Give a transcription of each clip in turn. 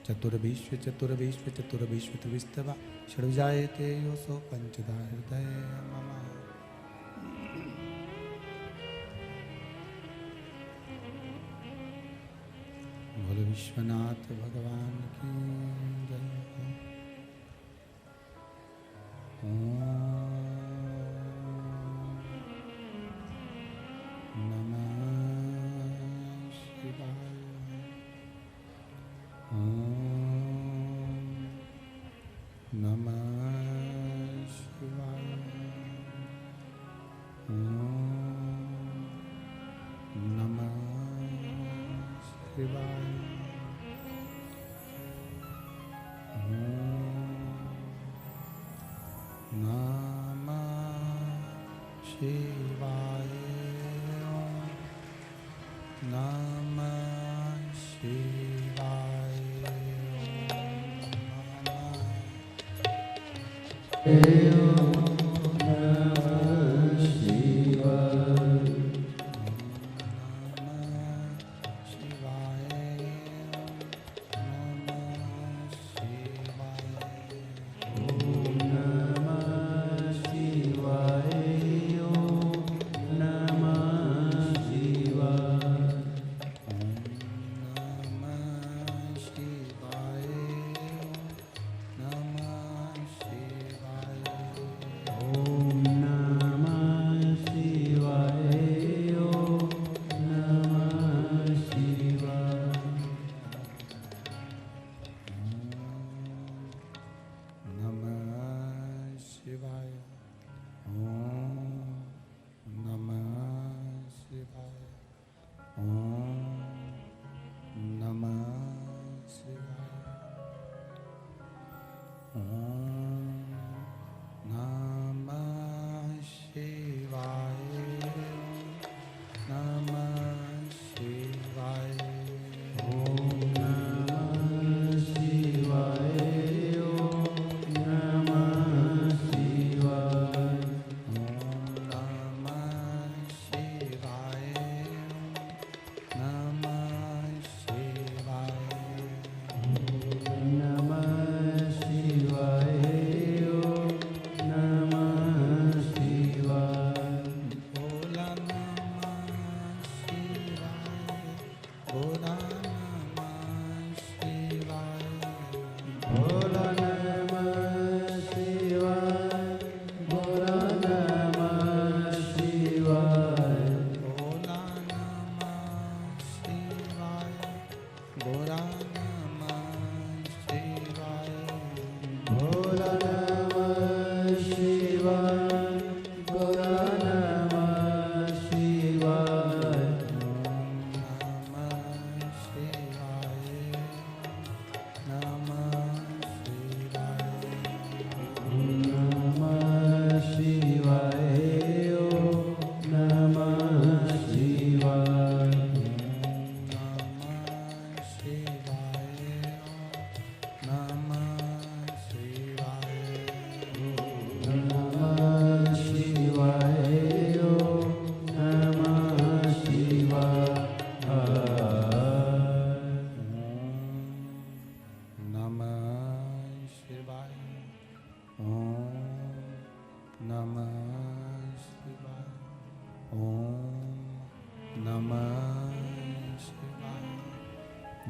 चतुर्विश्व चतुर्विश्व चतुर्विश्व त्रिविस्तवा षड्जायते योऽसौ पंचधा हृदय मम। बोलो विश्वनाथ भगवान की जय।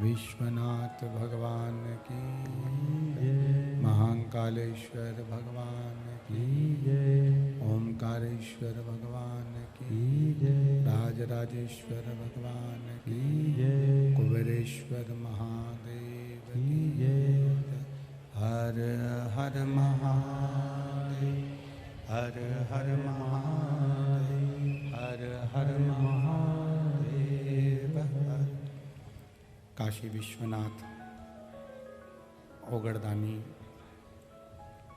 विश्वनाथ भगवान की महाकालेश्वर भगवान की ओमकारेश्वर भगवान की राजराजेश्वर भगवान की कुबेरेश्वर महादेव की हर हर महादेव हर हर महादेव हर हर महादेव। काशी विश्वनाथ ओगड़दानी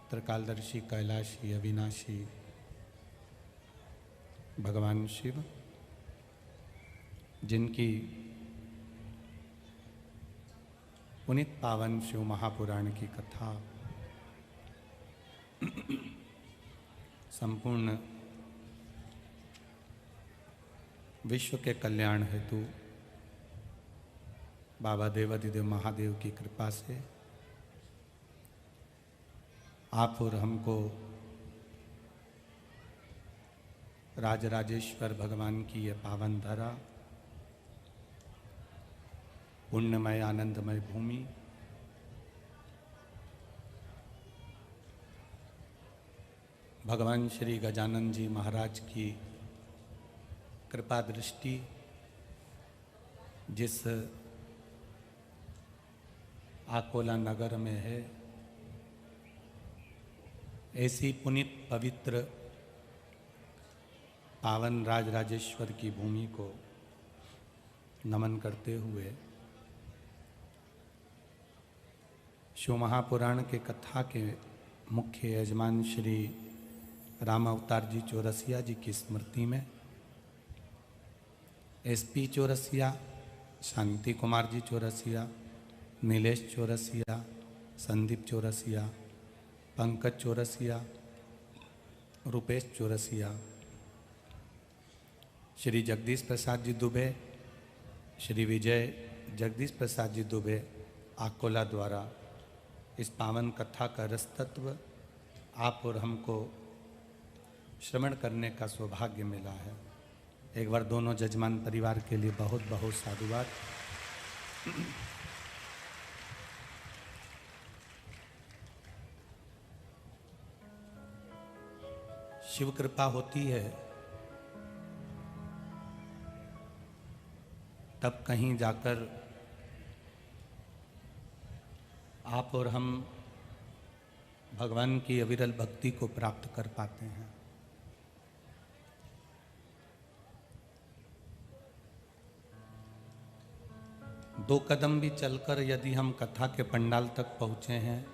त्रिकालदर्शी कैलाशी अविनाशी भगवान शिव, जिनकी पुनित पावन शिव महापुराण की कथा संपूर्ण विश्व के कल्याण हेतु बाबा देवाधिदेव महादेव की कृपा से आप और हमको राजराजेश्वर भगवान की यह पावन धरा, पुण्यमय आनंदमय भूमि, भगवान श्री गजानन जी महाराज की कृपा दृष्टि जिस आकोला नगर में है, ऐसी पुनीत पवित्र पावन राजराजेश्वर की भूमि को नमन करते हुए शिव महापुराण के कथा के मुख्य यजमान श्री राम अवतार जी चौरसिया जी की स्मृति में एसपी चौरसिया, शांति कुमार जी चौरसिया, नीलेश चौरसिया, संदीप चौरसिया, पंकज चौरसिया, रुपेश चौरसिया, श्री जगदीश प्रसाद जी दुबे, श्री विजय जगदीश प्रसाद जी दुबे आकोला द्वारा इस पावन कथा का रसतत्व आप और हमको श्रवण करने का सौभाग्य मिला है। एक बार दोनों जजमान परिवार के लिए बहुत बहुत साधुवाद। शिव कृपा होती है तब कहीं जाकर आप और हम भगवान की अविरल भक्ति को प्राप्त कर पाते हैं। दो कदम भी चलकर यदि हम कथा के पंडाल तक पहुँचे हैं,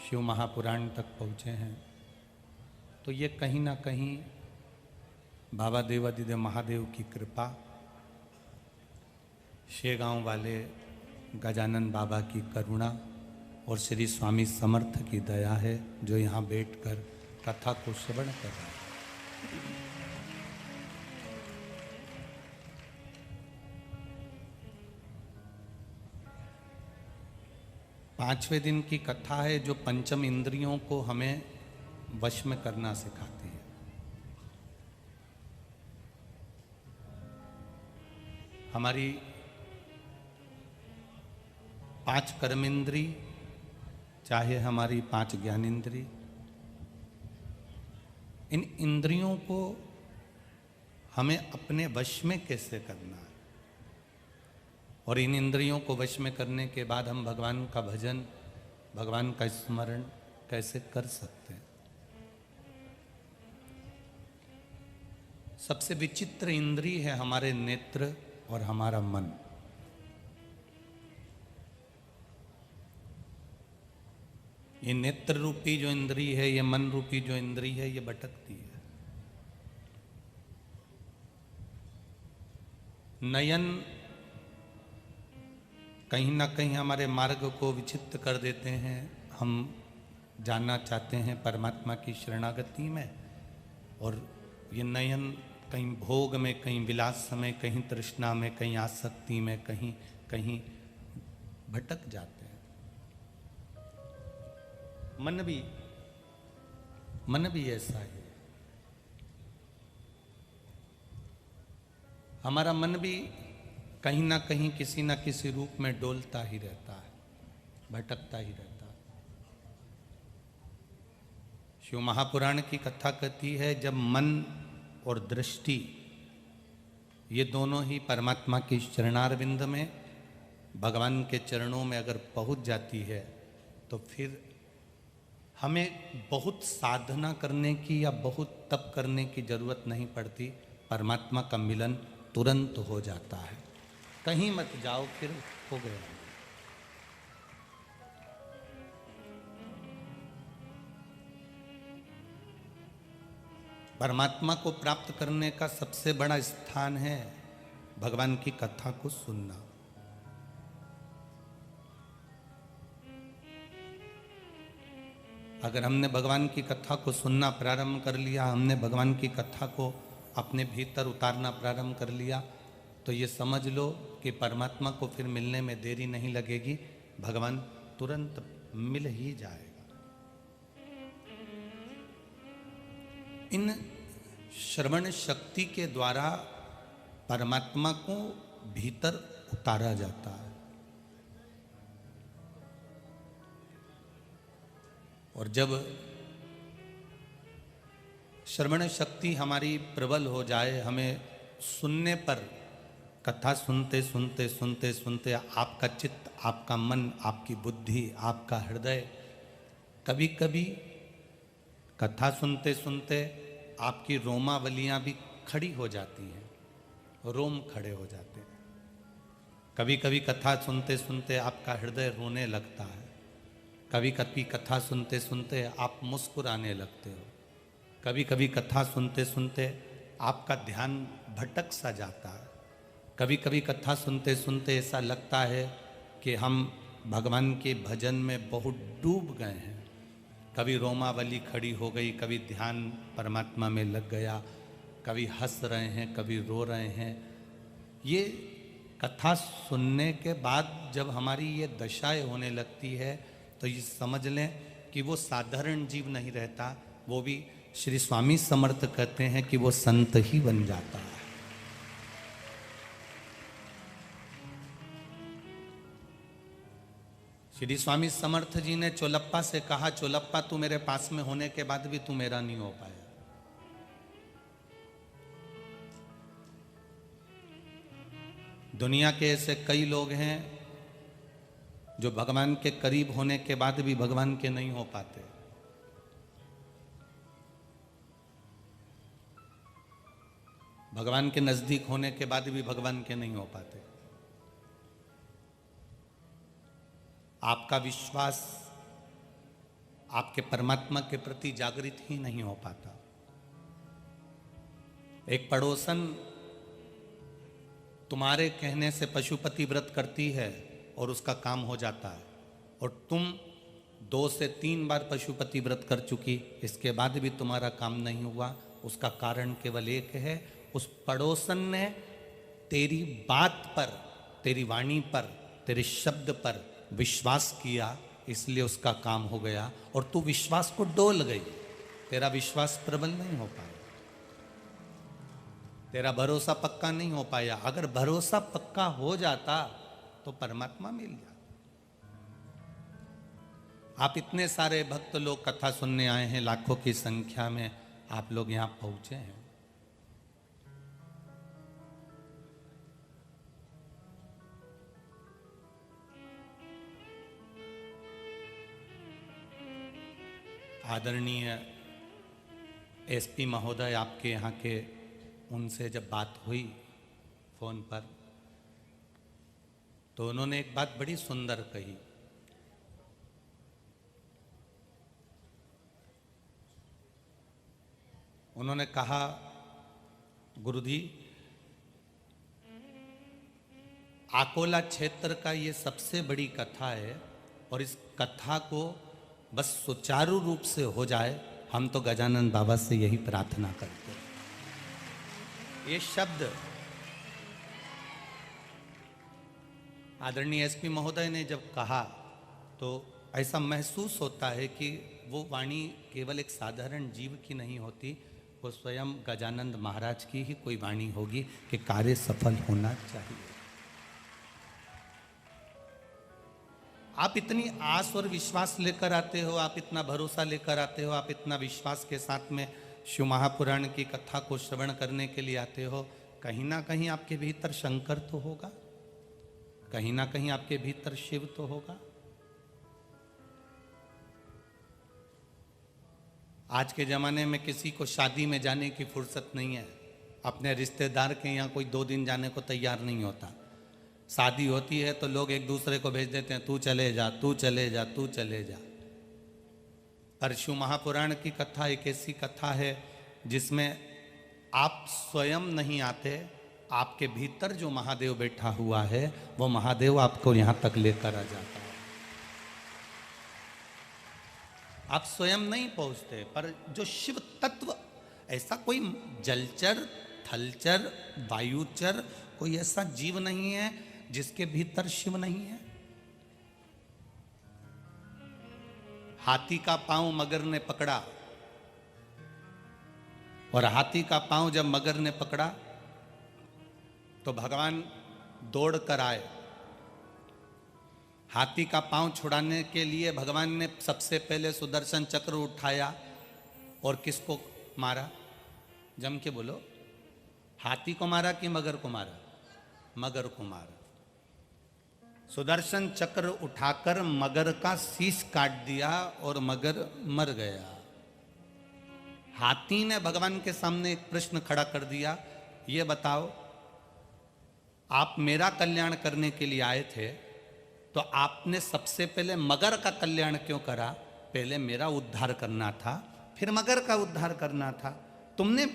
शिव महापुराण तक पहुँचे हैं, तो ये कहीं ना कहीं बाबा देवाधिदेव महादेव की कृपा, शेगांव वाले गजानन बाबा की करुणा और श्री स्वामी समर्थ की दया है, जो यहाँ बैठकर कथा को श्रवण कर रहे हैं। पांचवें दिन की कथा है जो पंचम इंद्रियों को हमें वश में करना सिखाती है। हमारी 5 कर्मेंद्री, चाहे हमारी 5 ज्ञानेंद्री, इन इंद्रियों को हमें अपने वश में कैसे करना है, और इन इंद्रियों को वश में करने के बाद हम भगवान का भजन, भगवान का स्मरण कैसे कर सकते हैं। सबसे विचित्र इंद्री है हमारे नेत्र और हमारा मन। ये नेत्र रूपी जो इंद्री है, ये मन रूपी जो इंद्री है, ये भटकती है। नयन कहीं ना कहीं हमारे मार्ग को विचित्र कर देते हैं। हम जानना चाहते हैं परमात्मा की शरणागति में, और ये नयन कहीं भोग में, कहीं विलास में, कहीं तृष्णा में, कहीं आसक्ति में, कहीं कहीं भटक जाते हैं। मन भी ऐसा है। हमारा मन भी कहीं ना कहीं किसी ना किसी रूप में डोलता ही रहता है, भटकता ही रहता है। शिव महापुराण की कथा कहती है, जब मन और दृष्टि ये दोनों ही परमात्मा की चरणारविंद में, भगवान के चरणों में अगर पहुंच जाती है, तो फिर हमें बहुत साधना करने की या बहुत तप करने की जरूरत नहीं पड़ती। परमात्मा का मिलन तुरंत हो जाता है। कहीं मत जाओ, फिर हो गया। परमात्मा को प्राप्त करने का सबसे बड़ा स्थान है भगवान की कथा को सुनना। अगर हमने भगवान की कथा को सुनना प्रारंभ कर लिया, हमने भगवान की कथा को अपने भीतर उतारना प्रारंभ कर लिया, तो ये समझ लो कि परमात्मा को फिर मिलने में देरी नहीं लगेगी, भगवान तुरंत मिल ही जाएगा। इन श्रवण शक्ति के द्वारा परमात्मा को भीतर उतारा जाता है। और जब श्रवण शक्ति हमारी प्रबल हो जाए, हमें सुनने पर, कथा सुनते सुनते सुनते सुनते आपका चित्त, आपका मन, आपकी बुद्धि, आपका हृदय, कभी कभी कथा सुनते सुनते आपकी रोमावलियां भी खड़ी हो जाती हैं, रोम खड़े हो जाते हैं। कभी कभी कथा सुनते सुनते आपका हृदय रोने लगता है, कभी कभी कथा सुनते सुनते आप मुस्कुराने लगते हो, कभी कभी कथा सुनते सुनते आपका ध्यान भटक सा जाता है, कभी कभी कथा सुनते सुनते ऐसा लगता है कि हम भगवान के भजन में बहुत डूब गए हैं। कभी रोमावली खड़ी हो गई, कभी ध्यान परमात्मा में लग गया, कभी हंस रहे हैं, कभी रो रहे हैं। ये कथा सुनने के बाद जब हमारी ये दशाएं होने लगती है तो ये समझ लें कि वो साधारण जीव नहीं रहता, वो भी श्री स्वामी समर्थ कहते हैं कि वो संत ही बन जाता है। श्री स्वामी समर्थ जी ने चोलप्पा से कहा, चोलप्पा तू मेरे पास में होने के बाद भी तू मेरा नहीं हो पाया। दुनिया के ऐसे कई लोग हैं जो भगवान के करीब होने के बाद भी भगवान के नहीं हो पाते। भगवान के नजदीक होने के बाद भी भगवान के नहीं हो पाते। आपका विश्वास आपके परमात्मा के प्रति जागृत ही नहीं हो पाता। एक पड़ोसन तुम्हारे कहने से पशुपति व्रत करती है और उसका काम हो जाता है, और तुम 2 से 3 बार पशुपति व्रत कर चुकी, इसके बाद भी तुम्हारा काम नहीं हुआ। उसका कारण केवल एक है, उस पड़ोसन ने तेरी बात पर, तेरी वाणी पर, तेरे शब्द पर विश्वास किया, इसलिए उसका काम हो गया, और तू विश्वास को डोल गई। तेरा विश्वास प्रबल नहीं हो पाया, तेरा भरोसा पक्का नहीं हो पाया। अगर भरोसा पक्का हो जाता तो परमात्मा मिल जाता। आप इतने सारे भक्त लोग कथा सुनने आए हैं, लाखों की संख्या में आप लोग यहां पहुंचे हैं। आदरणीय एसपी महोदय, आपके यहाँ के, उनसे जब बात हुई फोन पर, तो उन्होंने एक बात बड़ी सुंदर कही। उन्होंने कहा, गुरुजी, आकोला क्षेत्र का ये सबसे बड़ी कथा है, और इस कथा को बस सुचारू रूप से हो जाए, हम तो गजानन बाबा से यही प्रार्थना करते हैं। ये शब्द आदरणीय एसपी महोदय ने जब कहा तो ऐसा महसूस होता है कि वो वाणी केवल एक साधारण जीव की नहीं होती, वो स्वयं गजानंद महाराज की ही कोई वाणी होगी कि कार्य सफल होना चाहिए। आप इतनी आस और विश्वास लेकर आते हो, आप इतना भरोसा लेकर आते हो, आप इतना विश्वास के साथ में शिव महापुराण की कथा को श्रवण करने के लिए आते हो। कहीं ना कहीं आपके भीतर शंकर तो होगा, कहीं ना कहीं आपके भीतर शिव तो होगा। आज के जमाने में किसी को शादी में जाने की फुर्सत नहीं है, अपने रिश्तेदार के यहाँ कोई 2 दिन जाने को तैयार नहीं होता। शादी होती है तो लोग एक दूसरे को भेज देते हैं, तू चले जा, तू चले जा, तू चले जा। पर शिव महापुराण की कथा एक ऐसी कथा है जिसमें आप स्वयं नहीं आते, आपके भीतर जो महादेव बैठा हुआ है वो महादेव आपको यहाँ तक लेकर आ जाता है। आप स्वयं नहीं पहुँचते, पर जो शिव तत्व, ऐसा कोई जलचर, थलचर, वायुचर कोई ऐसा जीव नहीं है जिसके भीतर शिव नहीं है? हाथी का पांव मगर ने पकड़ा, और हाथी का पांव जब मगर ने पकड़ा तो भगवान दौड़ कर आए। हाथी का पांव छुड़ाने के लिए भगवान ने सबसे पहले सुदर्शन चक्र उठाया और किसको मारा? जम के बोलो, हाथी को मारा कि मगर को मारा? मगर को मारा। सुदर्शन चक्र उठाकर मगर का शीश काट दिया और मगर मर गया। हाथी ने भगवान के सामने एक प्रश्न खड़ा कर दिया, ये बताओ, आप मेरा कल्याण करने के लिए आए थे, तो आपने सबसे पहले मगर का कल्याण क्यों करा? पहले मेरा उद्धार करना था, फिर मगर का उद्धार करना था। तुमने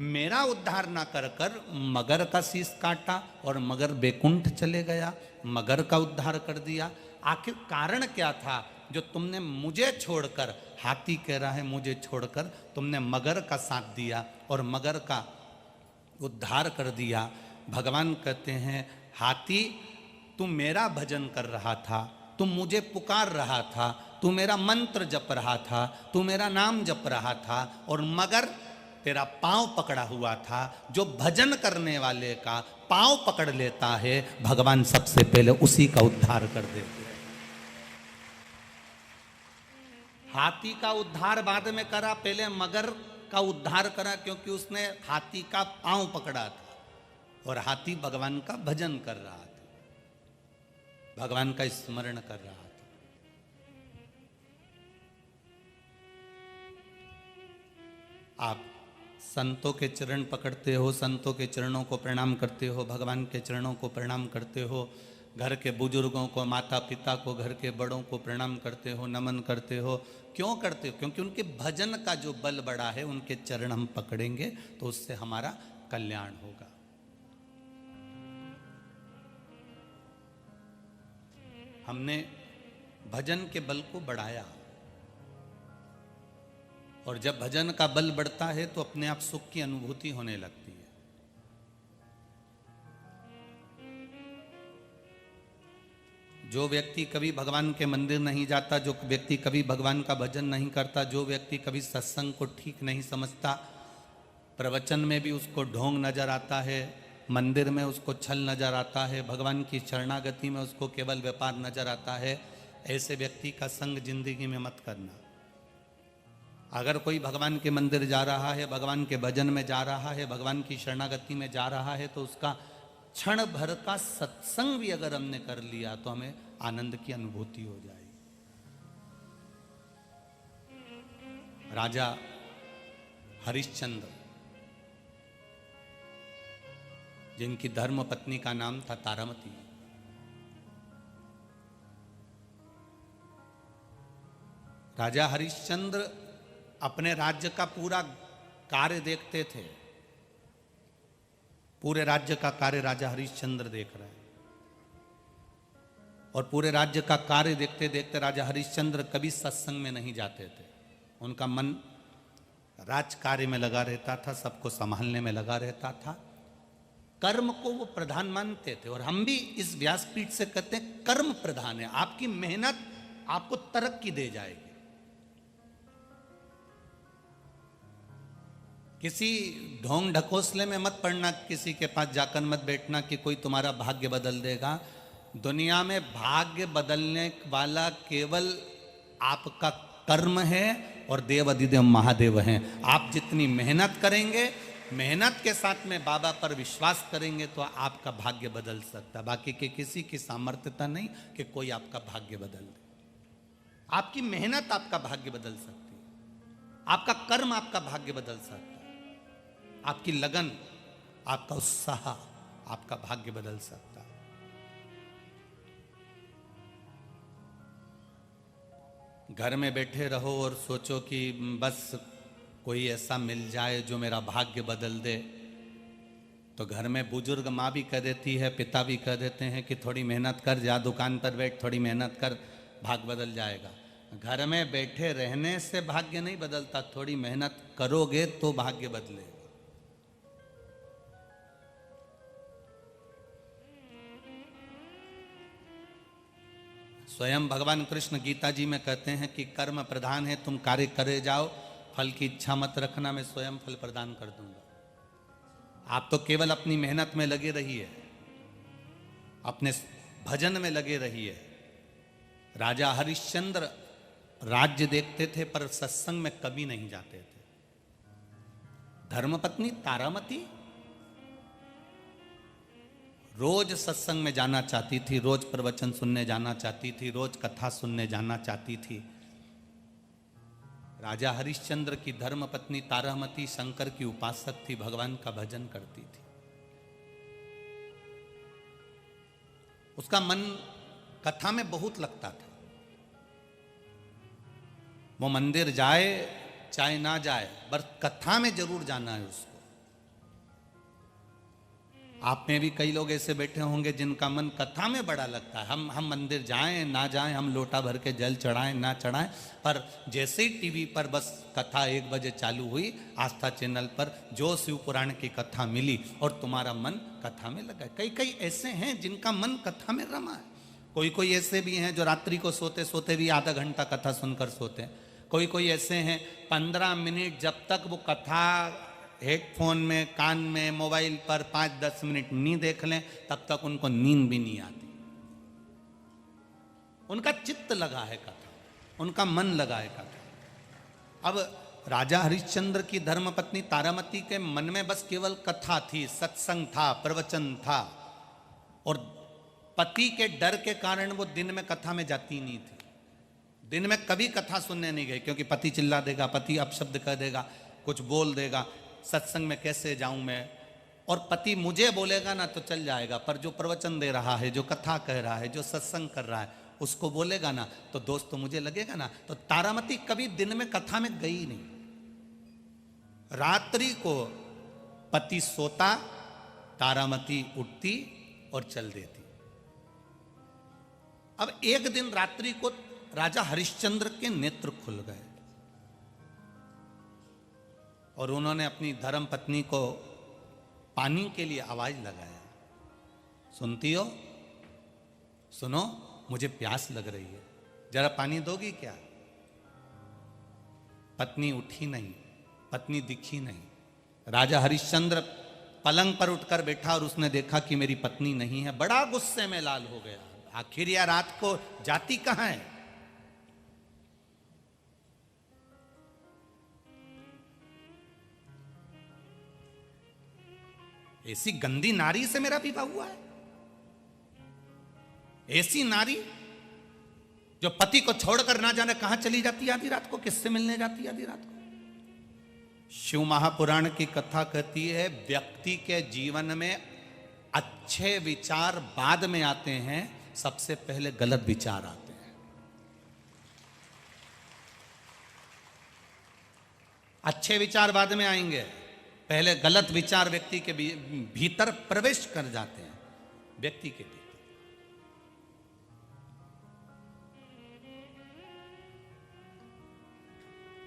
मेरा उद्धार ना कर कर मगर का शीश काटा और मगर बैकुंठ चले गया, मगर का उद्धार कर दिया। आखिर कारण क्या था जो तुमने मुझे छोड़कर, हाथी कह रहा है मुझे छोड़कर, तुमने मगर का साथ दिया और मगर का उद्धार कर दिया? भगवान कहते हैं, हाथी तू मेरा भजन कर रहा था, तू मुझे पुकार रहा था, तू मेरा मंत्र जप रहा था, तू मेरा नाम जप रहा था, और मगर तेरा पांव पकड़ा हुआ था। जो भजन करने वाले का पांव पकड़ लेता है, भगवान सबसे पहले उसी का उद्धार कर देते हैं। हाथी का उद्धार बाद में करा, पहले मगर का उद्धार करा, क्योंकि उसने हाथी का पांव पकड़ा था और हाथी भगवान का भजन कर रहा था, भगवान का स्मरण कर रहा था। आप संतों के चरण पकड़ते हो, संतों के चरणों को प्रणाम करते हो, भगवान के चरणों को प्रणाम करते हो, घर के बुजुर्गों को, माता पिता को, घर के बड़ों को प्रणाम करते हो, नमन करते हो। क्यों करते हो? क्योंकि उनके भजन का जो बल बड़ा है, उनके चरण हम पकड़ेंगे तो उससे हमारा कल्याण होगा। हमने भजन के बल को बढ़ाया, और जब भजन का बल बढ़ता है तो अपने आप सुख की अनुभूति होने लगती है। जो व्यक्ति कभी भगवान के मंदिर नहीं जाता, जो व्यक्ति कभी भगवान का भजन नहीं करता, जो व्यक्ति कभी सत्संग को ठीक नहीं समझता, प्रवचन में भी उसको ढोंग नजर आता है, मंदिर में उसको छल नजर आता है, भगवान की शरणागति में उसको केवल व्यापार नजर आता है, ऐसे व्यक्ति का संग जिंदगी में मत करना। अगर कोई भगवान के मंदिर जा रहा है, भगवान के भजन में जा रहा है, भगवान की शरणागति में जा रहा है, तो उसका क्षण भर का सत्संग भी अगर हमने कर लिया तो हमें आनंद की अनुभूति हो जाएगी। राजा हरिश्चंद्र, जिनकी धर्म पत्नी का नाम था तारामती, राजा हरिश्चंद्र अपने राज्य का पूरा कार्य देखते थे। पूरे राज्य का कार्य राजा हरिश्चंद्र देख रहे हैं, और पूरे राज्य का कार्य देखते देखते राजा हरिश्चंद्र कभी सत्संग में नहीं जाते थे। उनका मन राज कार्य में लगा रहता था, सबको संभालने में लगा रहता था, कर्म को वो प्रधान मानते थे। और हम भी इस व्यासपीठ से कहते हैं, कर्म प्रधान है। आपकी मेहनत आपको तरक्की दे जाएगी। किसी ढोंग ढकोसले में मत पड़ना, किसी के पास जाकर मत बैठना कि कोई तुम्हारा भाग्य बदल देगा। दुनिया में भाग्य बदलने वाला केवल आपका कर्म है, और देव अधिदेव महादेव हैं। आप जितनी मेहनत करेंगे, मेहनत के साथ में बाबा पर विश्वास करेंगे, तो आपका भाग्य बदल सकता है। बाकी के किसी की सामर्थ्यता नहीं कि कोई आपका भाग्य बदल दे। आपकी मेहनत आपका भाग्य बदल सकती है, आपका कर्म आपका भाग्य बदल सकता है, आपकी लगन, आपका उत्साह आपका भाग्य बदल सकता है। घर में बैठे रहो और सोचो कि बस कोई ऐसा मिल जाए जो मेरा भाग्य बदल दे, तो घर में बुजुर्ग माँ भी कह देती है, पिता भी कह देते हैं कि थोड़ी मेहनत कर, जा दुकान पर बैठ, थोड़ी मेहनत कर, भाग्य बदल जाएगा। घर में बैठे रहने से भाग्य नहीं बदलता, थोड़ी मेहनत करोगे तो भाग्य बदलेगा। स्वयं भगवान कृष्ण गीता जी में कहते हैं कि कर्म प्रधान है, तुम कार्य करे जाओ, फल की इच्छा मत रखना, मैं स्वयं फल प्रदान कर दूंगा। आप तो केवल अपनी मेहनत में लगे रहिए, अपने भजन में लगे रहिए। राजा हरिश्चंद्र राज्य देखते थे पर सत्संग में कभी नहीं जाते थे। धर्मपत्नी तारामती रोज सत्संग में जाना चाहती थी, रोज प्रवचन सुनने जाना चाहती थी, रोज कथा सुनने जाना चाहती थी। राजा हरिश्चंद्र की धर्मपत्नी तारामती शंकर की उपासक थी, भगवान का भजन करती थी। उसका मन कथा में बहुत लगता था। वो मंदिर जाए चाहे ना जाए, बस कथा में जरूर जाना है उसको। आप में भी कई लोग ऐसे बैठे होंगे जिनका मन कथा में बड़ा लगता है। हम मंदिर जाएं ना जाएं, हम लोटा भर के जल चढ़ाएं ना चढ़ाएं, पर जैसे ही टीवी पर बस कथा 1 बजे चालू हुई, आस्था चैनल पर जो शिव पुराण की कथा मिली और तुम्हारा मन कथा में लगा। कई कई ऐसे हैं जिनका मन कथा में रमा है। कोई कोई ऐसे भी हैं जो रात्रि को सोते सोते भी आधा घंटा कथा सुनकर सोते हैं। कोई कोई ऐसे हैं 15 मिनट जब तक वो कथा हेडफोन में, कान में, मोबाइल पर 5-10 मिनट नहीं देख लें तब तक उनको नींद भी नहीं आती। उनका चित्त लगा है कथा, उनका मन लगा है कथा। अब राजा हरिश्चंद्र की धर्मपत्नी तारामती के मन में बस केवल कथा थी, सत्संग था, प्रवचन था, और पति के डर के कारण वो दिन में कथा में जाती नहीं थी। दिन में कभी कथा सुनने नहीं गई, क्योंकि पति चिल्ला देगा, पति अपशब्द कह देगा, कुछ बोल देगा, सत्संग में कैसे जाऊं मैं। और पति मुझे बोलेगा ना तो चल जाएगा, पर जो प्रवचन दे रहा है, जो कथा कह रहा है, जो सत्संग कर रहा है, उसको बोलेगा ना तो दोस्त तो मुझे लगेगा ना। तो तारामती कभी दिन में कथा में गई नहीं। रात्रि को पति सोता, तारामती उठती और चल देती। अब एक दिन रात्रि को राजा हरिश्चंद्र के नेत्र खुल गए और उन्होंने अपनी धर्म पत्नी को पानी के लिए आवाज लगाया, सुनती हो, सुनो, मुझे प्यास लग रही है, जरा पानी दोगी क्या? पत्नी उठी नहीं, पत्नी दिखी नहीं। राजा हरिश्चंद्र पलंग पर उठकर बैठा और उसने देखा कि मेरी पत्नी नहीं है। बड़ा गुस्से में लाल हो गया। आखिर यह रात को जाती कहां है? ऐसी गंदी नारी से मेरा विवाह हुआ है? ऐसी नारी जो पति को छोड़कर ना जाने कहां चली जाती है आधी रात को, किससे मिलने जाती है आधी रात को? शिव महापुराण की कथा कहती है व्यक्ति के जीवन में अच्छे विचार बाद में आते हैं, सबसे पहले गलत विचार आते हैं। अच्छे विचार बाद में आएंगे, पहले गलत विचार व्यक्ति के भीतर प्रवेश कर जाते हैं। व्यक्ति के भीतर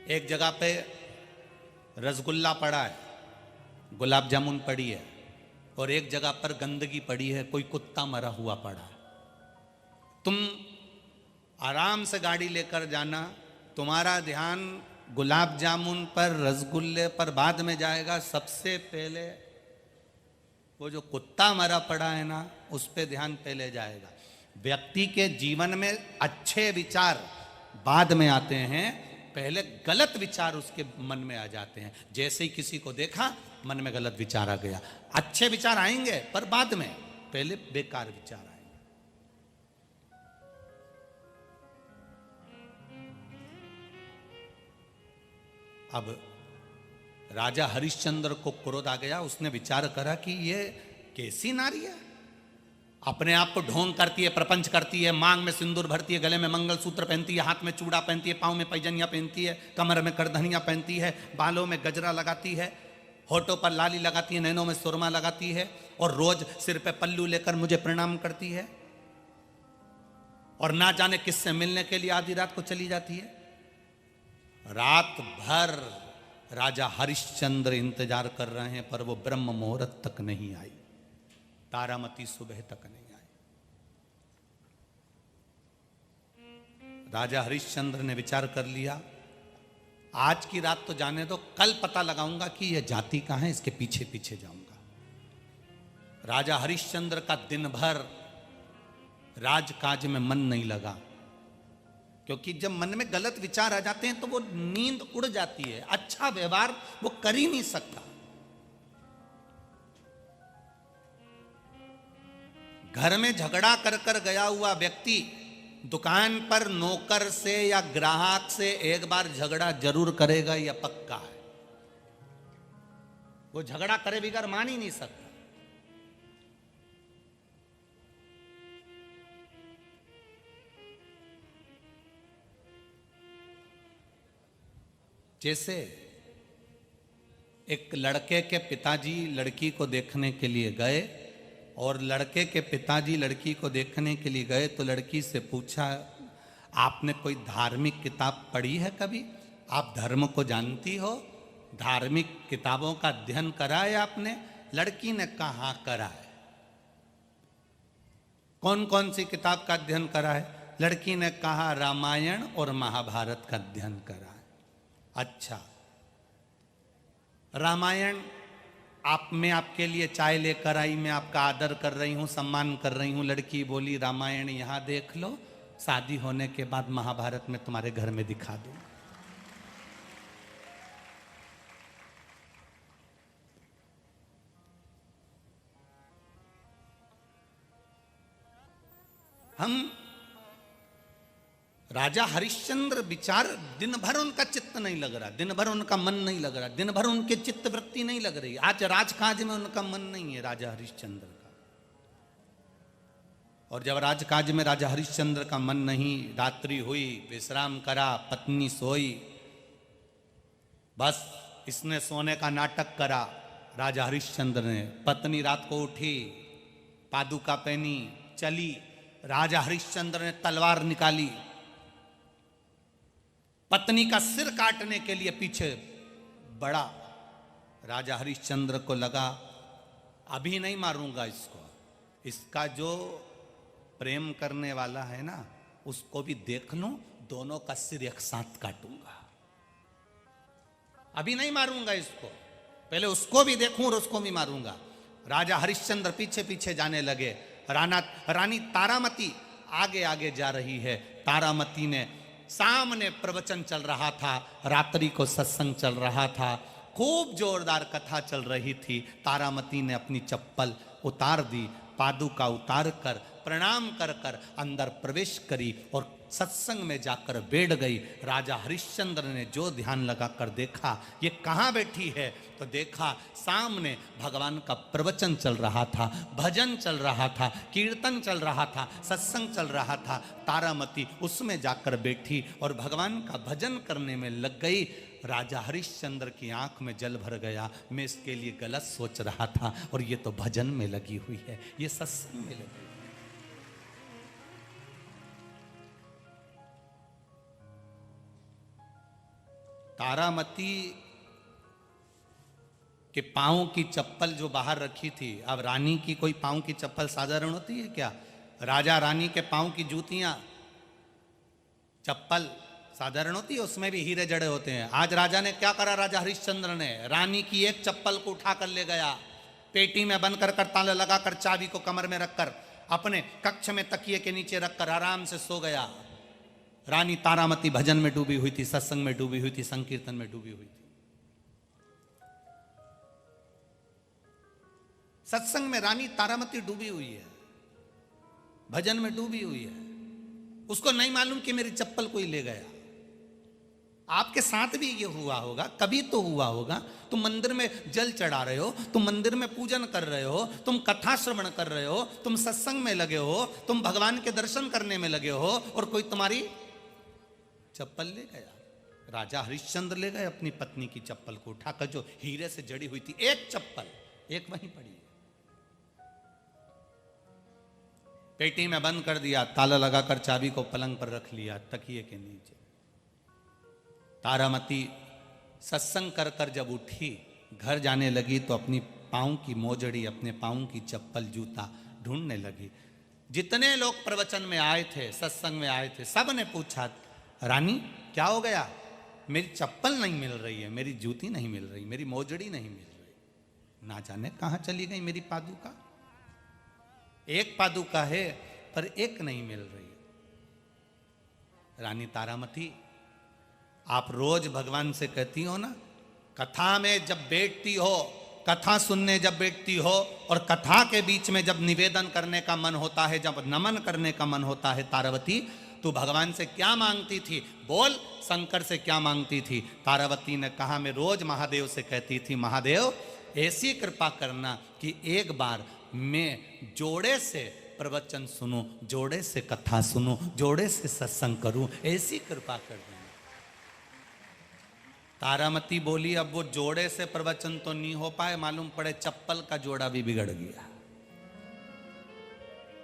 एक जगह पे रसगुल्ला पड़ा है, गुलाब जामुन पड़ी है, और एक जगह पर गंदगी पड़ी है, कोई कुत्ता मरा हुआ पड़ा है। तुम आराम से गाड़ी लेकर जाना, तुम्हारा ध्यान गुलाब जामुन पर, रसगुल्ले पर बाद में जाएगा। सबसे पहले वो जो कुत्ता मरा पड़ा है ना, उस पे ध्यान पहले जाएगा। व्यक्ति के जीवन में अच्छे विचार बाद में आते हैं, पहले गलत विचार उसके मन में आ जाते हैं। जैसे ही किसी को देखा, मन में गलत विचार आ गया। अच्छे विचार आएंगे पर बाद में, पहले बेकार विचार आएंगे। अब राजा हरिश्चंद्र को क्रोध आ गया। उसने विचार करा कि ये कैसी नारी है, अपने आप को ढोंग करती है, प्रपंच करती है, मांग में सिंदूर भरती है, गले में मंगलसूत्र पहनती है, हाथ में चूड़ा पहनती है, पांव में पैजनिया पहनती है, कमर में करधनिया पहनती है, बालों में गजरा लगाती है, होठों पर लाली लगाती है, नैनों में सुरमा लगाती है, और रोज सिर पे पल्लू लेकर मुझे प्रणाम करती है, और ना जाने किससे मिलने के लिए आधी रात को चली जाती है। रात भर राजा हरिश्चंद्र इंतजार कर रहे हैं, पर वो ब्रह्म मुहूर्त तक नहीं आई, तारामती सुबह तक नहीं आई। राजा हरिश्चंद्र ने विचार कर लिया, आज की रात तो जाने दो, कल पता लगाऊंगा कि यह जाति कहां है, इसके पीछे पीछे जाऊंगा। राजा हरिश्चंद्र का दिन भर राजकाज में मन नहीं लगा, क्योंकि जब मन में गलत विचार आ जाते हैं तो वो नींद उड़ जाती है, अच्छा व्यवहार वो कर ही नहीं सकता। घर में झगड़ा कर कर गया हुआ व्यक्ति दुकान पर नौकर से या ग्राहक से एक बार झगड़ा जरूर करेगा, यह पक्का है। वो झगड़ा करे बिगर मान ही नहीं सकता। जैसे एक लड़के के पिताजी लड़की को देखने के लिए गए, और लड़के के पिताजी लड़की को देखने के लिए गए तो लड़की से पूछा, आपने कोई धार्मिक किताब पढ़ी है कभी? आप धर्म को जानती हो? धार्मिक किताबों का अध्ययन करा है आपने? लड़की ने कहा हाँ करा है। कौन कौन सी किताब का अध्ययन करा है? लड़की ने कहा रामायण और महाभारत का अध्ययन करा है। अच्छा, रामायण आप, मैं आपके लिए चाय लेकर आई, मैं आपका आदर कर रही हूं, सम्मान कर रही हूं। लड़की बोली रामायण यहां देख लो, शादी होने के बाद महाभारत में तुम्हारे घर में दिखा दूं। हम राजा हरिश्चंद्र विचार, दिन भर उनका चित्त नहीं लग रहा, दिन भर उनका मन नहीं लग रहा, दिन भर उनके चित्त वृत्ति नहीं लग रही। आज राजकाज में उनका मन नहीं है राजा हरिश्चंद्र का। और जब राजकाज में राजा हरिश्चंद्र का मन नहीं, रात्रि हुई, विश्राम करा, पत्नी सोई, बस इसने सोने का नाटक करा राजा हरिश्चंद्र ने। पत्नी रात को उठी, पादुका पहनी, चली। राजा हरिश्चंद्र ने तलवार निकाली, पत्नी का सिर काटने के लिए पीछे बढ़ा। राजा हरिश्चंद्र को लगा अभी नहीं मारूंगा इसको, इसका जो प्रेम करने वाला है ना उसको भी देख लूं, दोनों का सिर एक साथ काटूंगा। अभी नहीं मारूंगा इसको, पहले उसको भी देखूं और उसको भी मारूंगा। राजा हरिश्चंद्र पीछे पीछे जाने लगे। रानी तारामती आगे आगे जा रही है। तारामती ने, सामने प्रवचन चल रहा था, रात्रि को सत्संग चल रहा था, खूब जोरदार कथा चल रही थी। तारामती ने अपनी चप्पल उतार दी, पादुका उतार कर प्रणाम कर कर अंदर प्रवेश करी और सत्संग में जाकर बैठ गई। राजा हरिश्चंद्र ने जो ध्यान लगाकर देखा ये कहाँ बैठी है, तो देखा सामने भगवान का प्रवचन चल रहा था, भजन चल रहा था, कीर्तन चल रहा था, सत्संग चल रहा था। तारामती उसमें जाकर बैठी और भगवान का भजन करने में लग गई। राजा हरिश्चंद्र की आंख में जल भर गया। मैं इसके लिए गलत सोच रहा था और ये तो भजन में लगी हुई है, ये सत्संग में लगी हुई है। तारामती के पांव की चप्पल जो बाहर रखी थी, अब रानी की कोई पांव की चप्पल साधारण होती है क्या? राजा रानी के पांव की जूतियां, चप्पल साधारण होती है, उसमें भी हीरे जड़े होते हैं। आज राजा ने क्या करा, राजा हरिश्चंद्र ने रानी की एक चप्पल को उठाकर ले गया, पेटी में बंद कर ताला लगाकर, चाबी को कमर में रखकर अपने कक्ष में तकिए के नीचे रखकर आराम से सो गया। रानी तारामती भजन में डूबी हुई थी, सत्संग में डूबी हुई थी, संकीर्तन में डूबी हुई थी। सत्संग में रानी तारामती डूबी हुई है, भजन में डूबी हुई है। उसको नहीं मालूम कि मेरी चप्पल कोई ले गया। आपके साथ भी ये हुआ होगा, कभी तो हुआ होगा। तुम मंदिर में जल चढ़ा रहे हो, तुम मंदिर में पूजन कर रहे हो, तुम कथा श्रवण कर रहे हो, तुम सत्संग में लगे हो, तुम भगवान के दर्शन करने में लगे हो और कोई तुम्हारी चप्पल ले गया। राजा हरिश्चंद्र ले गए अपनी पत्नी की चप्पल को उठाकर, जो हीरे से जड़ी हुई थी। एक चप्पल, एक वहीं पड़ी है, पेटी में बंद कर दिया, ताला लगाकर चाबी को पलंग पर रख लिया तकिए के नीचे। तारामती सत्संग कर कर जब उठी, घर जाने लगी तो अपनी पाँव की मोजड़ी, अपने पाँव की चप्पल, जूता ढूंढने लगी। जितने लोग प्रवचन में आए थे, सत्संग में आए थे, सब ने पूछा, रानी क्या हो गया? मेरी चप्पल नहीं मिल रही है, मेरी जूती नहीं मिल रही, मेरी मोजड़ी नहीं मिल रही, ना जाने कहां चली गई मेरी पादुका। एक पादुका है पर एक नहीं मिल रही है। रानी तारामती, आप रोज भगवान से कहती हो ना, कथा में जब बैठती हो, कथा सुनने जब बैठती हो और कथा के बीच में जब निवेदन करने का मन होता है, जब नमन करने का मन होता है, तारावती तू भगवान से क्या मांगती थी? बोल, शंकर से क्या मांगती थी? तारावती ने कहा, मैं रोज महादेव से कहती थी, महादेव ऐसी कृपा करना कि एक बार मैं जोड़े से प्रवचन सुनूं, जोड़े से कथा सुनूं, जोड़े से सत्संग करूं, ऐसी कृपा कर देना। तारामती बोली, अब वो जोड़े से प्रवचन तो नहीं हो पाए, मालूम पड़े चप्पल का जोड़ा भी बिगड़ गया।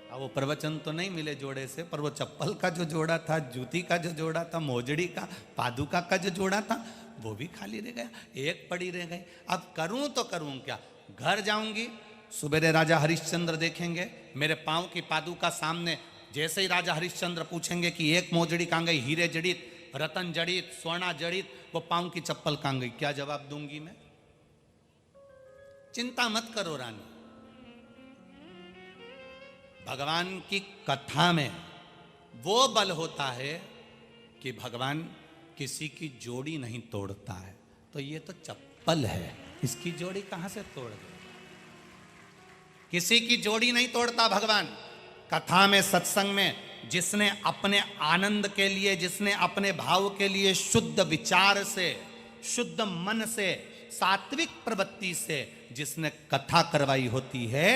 अब वो प्रवचन तो नहीं मिले जोड़े से, पर वो चप्पल का जो जोड़ा था, जूती का जो जोड़ा था, मोजड़ी का, पादुका का जो जोड़ा था, वो भी खाली रह गया, एक पड़ी रह गई। अब करूं तो करूं क्या? घर जाऊंगी, सुबेरे राजा हरिश्चंद्र देखेंगे, मेरे पांव की पादुका सामने, जैसे ही राजा हरिश्चंद्र पूछेंगे कि एक मोजड़ी कहां गई, हीरे जड़ित, रतन जड़ित, सोना जड़ित, वो पांव की चप्पल कहां गई, क्या जवाब दूंगी मैं? चिंता मत करो रानी, भगवान की कथा में वो बल होता है कि भगवान किसी की जोड़ी नहीं तोड़ता है। तो ये तो चप्पल है, इसकी जोड़ी कहां से तोड़ गई? किसी की जोड़ी नहीं तोड़ता भगवान। कथा में, सत्संग में जिसने अपने आनंद के लिए, जिसने अपने भाव के लिए शुद्ध विचार से, शुद्ध मन से, सात्विक प्रवृत्ति से जिसने कथा करवाई होती है,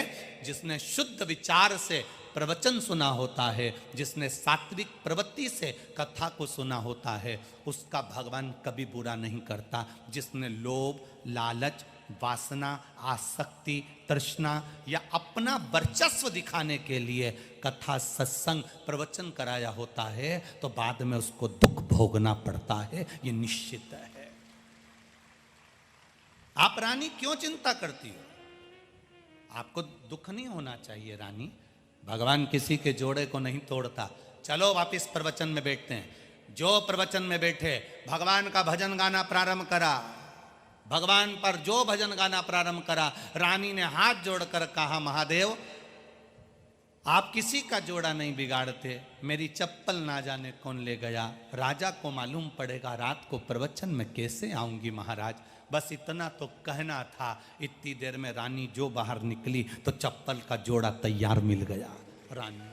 जिसने शुद्ध विचार से प्रवचन सुना होता है, जिसने सात्विक प्रवृत्ति से कथा को सुना होता है, उसका भगवान कभी बुरा नहीं करता। जिसने लोभ, लालच, वासना, आसक्ति, तृष्णा या अपना वर्चस्व दिखाने के लिए कथा, सत्संग, प्रवचन कराया होता है, तो बाद में उसको दुख भोगना पड़ता है, ये निश्चित है। आप रानी क्यों चिंता करती हो? आपको दुख नहीं होना चाहिए रानी, भगवान किसी के जोड़े को नहीं तोड़ता। चलो वापिस प्रवचन में बैठते हैं। जो प्रवचन में बैठे, भगवान का भजन गाना प्रारंभ करा, भगवान पर जो भजन गाना प्रारंभ करा, रानी ने हाथ जोड़कर कहा, महादेव आप किसी का जोड़ा नहीं बिगाड़ते, मेरी चप्पल ना जाने कौन ले गया, राजा को मालूम पड़ेगा, रात को प्रवचन में कैसे आऊंगी महाराज। बस इतना तो कहना था। इतनी देर में रानी जो बाहर निकली तो चप्पल का जोड़ा तैयार मिल गया रानी,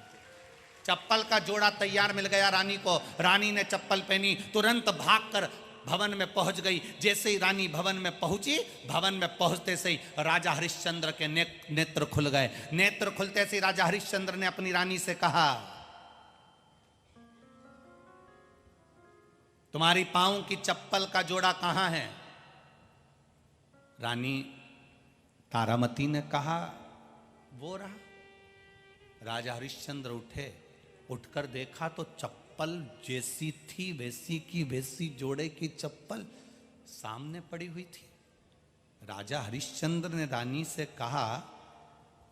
चप्पल का जोड़ा तैयार मिल गया रानी को। रानी ने चप्पल पहनी, तुरंत भागकर भवन में पहुंच गई। जैसे ही रानी भवन में पहुंची, भवन में पहुंचते से ही राजा हरिश्चंद्र के नेत्र खुल गए। नेत्र खुलते से राजा हरिश्चंद्र ने अपनी रानी से कहा, तुम्हारी पांव की चप्पल का जोड़ा कहां है? रानी तारामती ने कहा, वो रहा। राजा हरिश्चंद्र उठे, उठकर देखा तो चप्पल जैसी थी वैसी की वैसी जोड़े की चप्पल सामने पड़ी हुई थी। राजा हरिश्चंद्र ने रानी से कहा,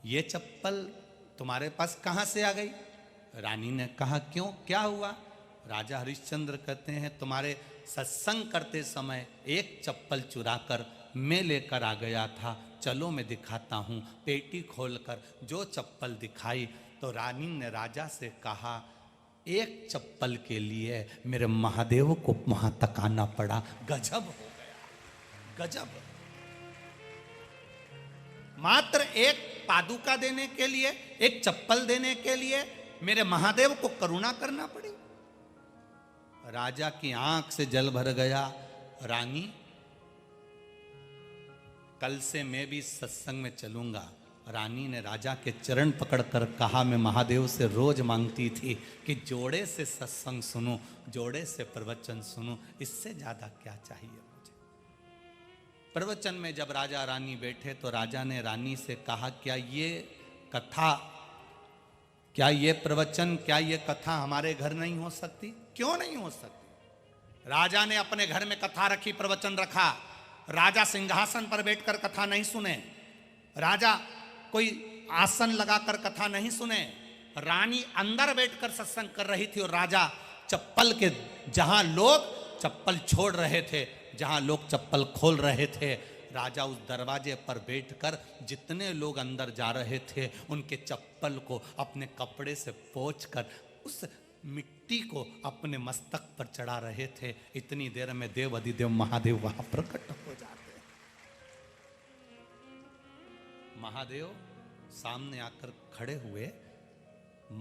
ये चप्पल तुम्हारे पास कहां से आ गई? रानी ने कहा, क्यों, क्या हुआ? राजा हरिश्चंद्र कहते हैं, तुम्हारे सत्संग करते समय एक चप्पल चुराकर मैं लेकर आ गया था, चलो मैं दिखाता हूँ। पेटी खोलकर जो चप्पल दिखाई तो रानी ने राजा से कहा, एक चप्पल के लिए मेरे महादेव को वहां तक आना पड़ा। गजब हो गया, गजब। मात्र एक पादुका देने के लिए, एक चप्पल देने के लिए मेरे महादेव को करुणा करना पड़ी। राजा की आंख से जल भर गया। रानी, कल से मैं भी सत्संग में चलूंगा। रानी ने राजा के चरण पकड़कर कहा, मैं महादेव से रोज मांगती थी कि जोड़े से सत्संग सुनूं, जोड़े से प्रवचन सुनूं, इससे ज्यादा क्या चाहिए मुझे। प्रवचन में जब राजा रानी बैठे तो राजा ने रानी से कहा, क्या ये कथा, क्या ये प्रवचन, क्या ये कथा हमारे घर नहीं हो सकती? क्यों नहीं हो सकती? राजा ने अपने घर में कथा रखी, प्रवचन रखा। राजा सिंहासन पर बैठकर कथा नहीं सुने, राजा कोई आसन लगाकर कथा नहीं सुने, रानी अंदर बैठकर सत्संग कर रही थी और राजा चप्पल के, जहां लोग चप्पल छोड़ रहे थे, जहां लोग चप्पल खोल रहे थे, राजा उस दरवाजे पर बैठकर जितने लोग अंदर जा रहे थे उनके चप्पल को अपने कपड़े से पोंछकर उस मिट्टी को अपने मस्तक पर चढ़ा रहे थे। इतनी देर में देव अधिदेव महादेव वहां प्रकट हो जाते। महादेव सामने आकर खड़े हुए।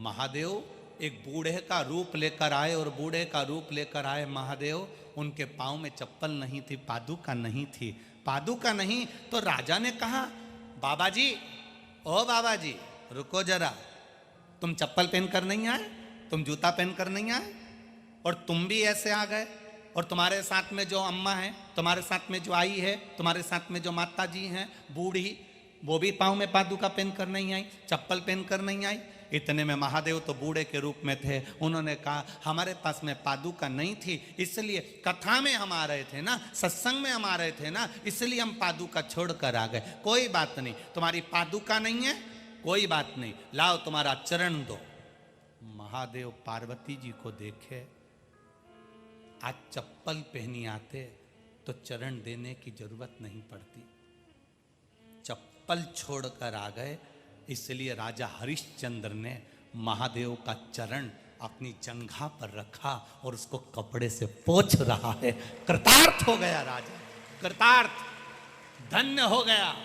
महादेव एक बूढ़े का रूप लेकर आए और बूढ़े का रूप लेकर आए महादेव। उनके पांव में चप्पल नहीं थी, पादुका नहीं थी। पादुका नहीं तो राजा ने कहा, बाबा जी, ओ बाबा जी, रुको जरा, तुम चप्पल पहनकर नहीं आए, तुम जूता पहनकर नहीं आए, और तुम भी ऐसे आ गए, और तुम्हारे साथ में जो अम्मा है, तुम्हारे साथ में जो आई है, तुम्हारे साथ में जो माता जी हैं बूढ़ी, वो भी पाँव में पादुका पहनकर नहीं आई, चप्पल पहनकर नहीं आई। इतने में महादेव तो बूढ़े के रूप में थे। उन्होंने कहा, हमारे पास में पादुका नहीं थी, इसलिए कथा में हम आ रहे थे ना, सत्संग में हम आ रहे थे ना, इसलिए हम पादुका छोड़कर आ गए। कोई बात नहीं, तुम्हारी पादुका नहीं है, कोई बात नहीं, लाओ तुम्हारा चरण दो। महादेव पार्वती जी को देखे, आज चप्पल पहनी आते तो चरण देने की जरूरत नहीं पड़ती, चप्पल छोड़कर आ गए, इसलिए राजा हरिश्चंद्र ने महादेव का चरण अपनी जंघा पर रखा और उसको कपड़े से पोंछ रहा है। कृतार्थ हो गया राजा, कृतार्थ, धन्य हो गया।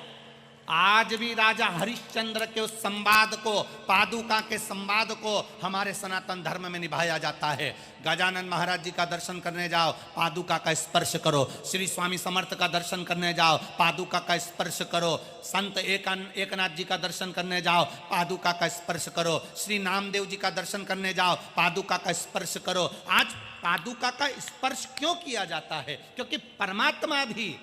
आज भी राजा हरिश्चंद्र के उस संवाद को, पादुका के संवाद को हमारे सनातन धर्म में निभाया जाता है। गजानन महाराज जी का दर्शन करने जाओ, पादुका का स्पर्श करो। श्री स्वामी समर्थ का दर्शन करने जाओ, पादुका का स्पर्श करो। संत एकनाथ जी का दर्शन करने जाओ, पादुका का स्पर्श करो। श्री नामदेव जी का दर्शन करने जाओ, पादुका का स्पर्श करो। आज पादुका का स्पर्श क्यों किया जाता है? क्योंकि परमात्मा भी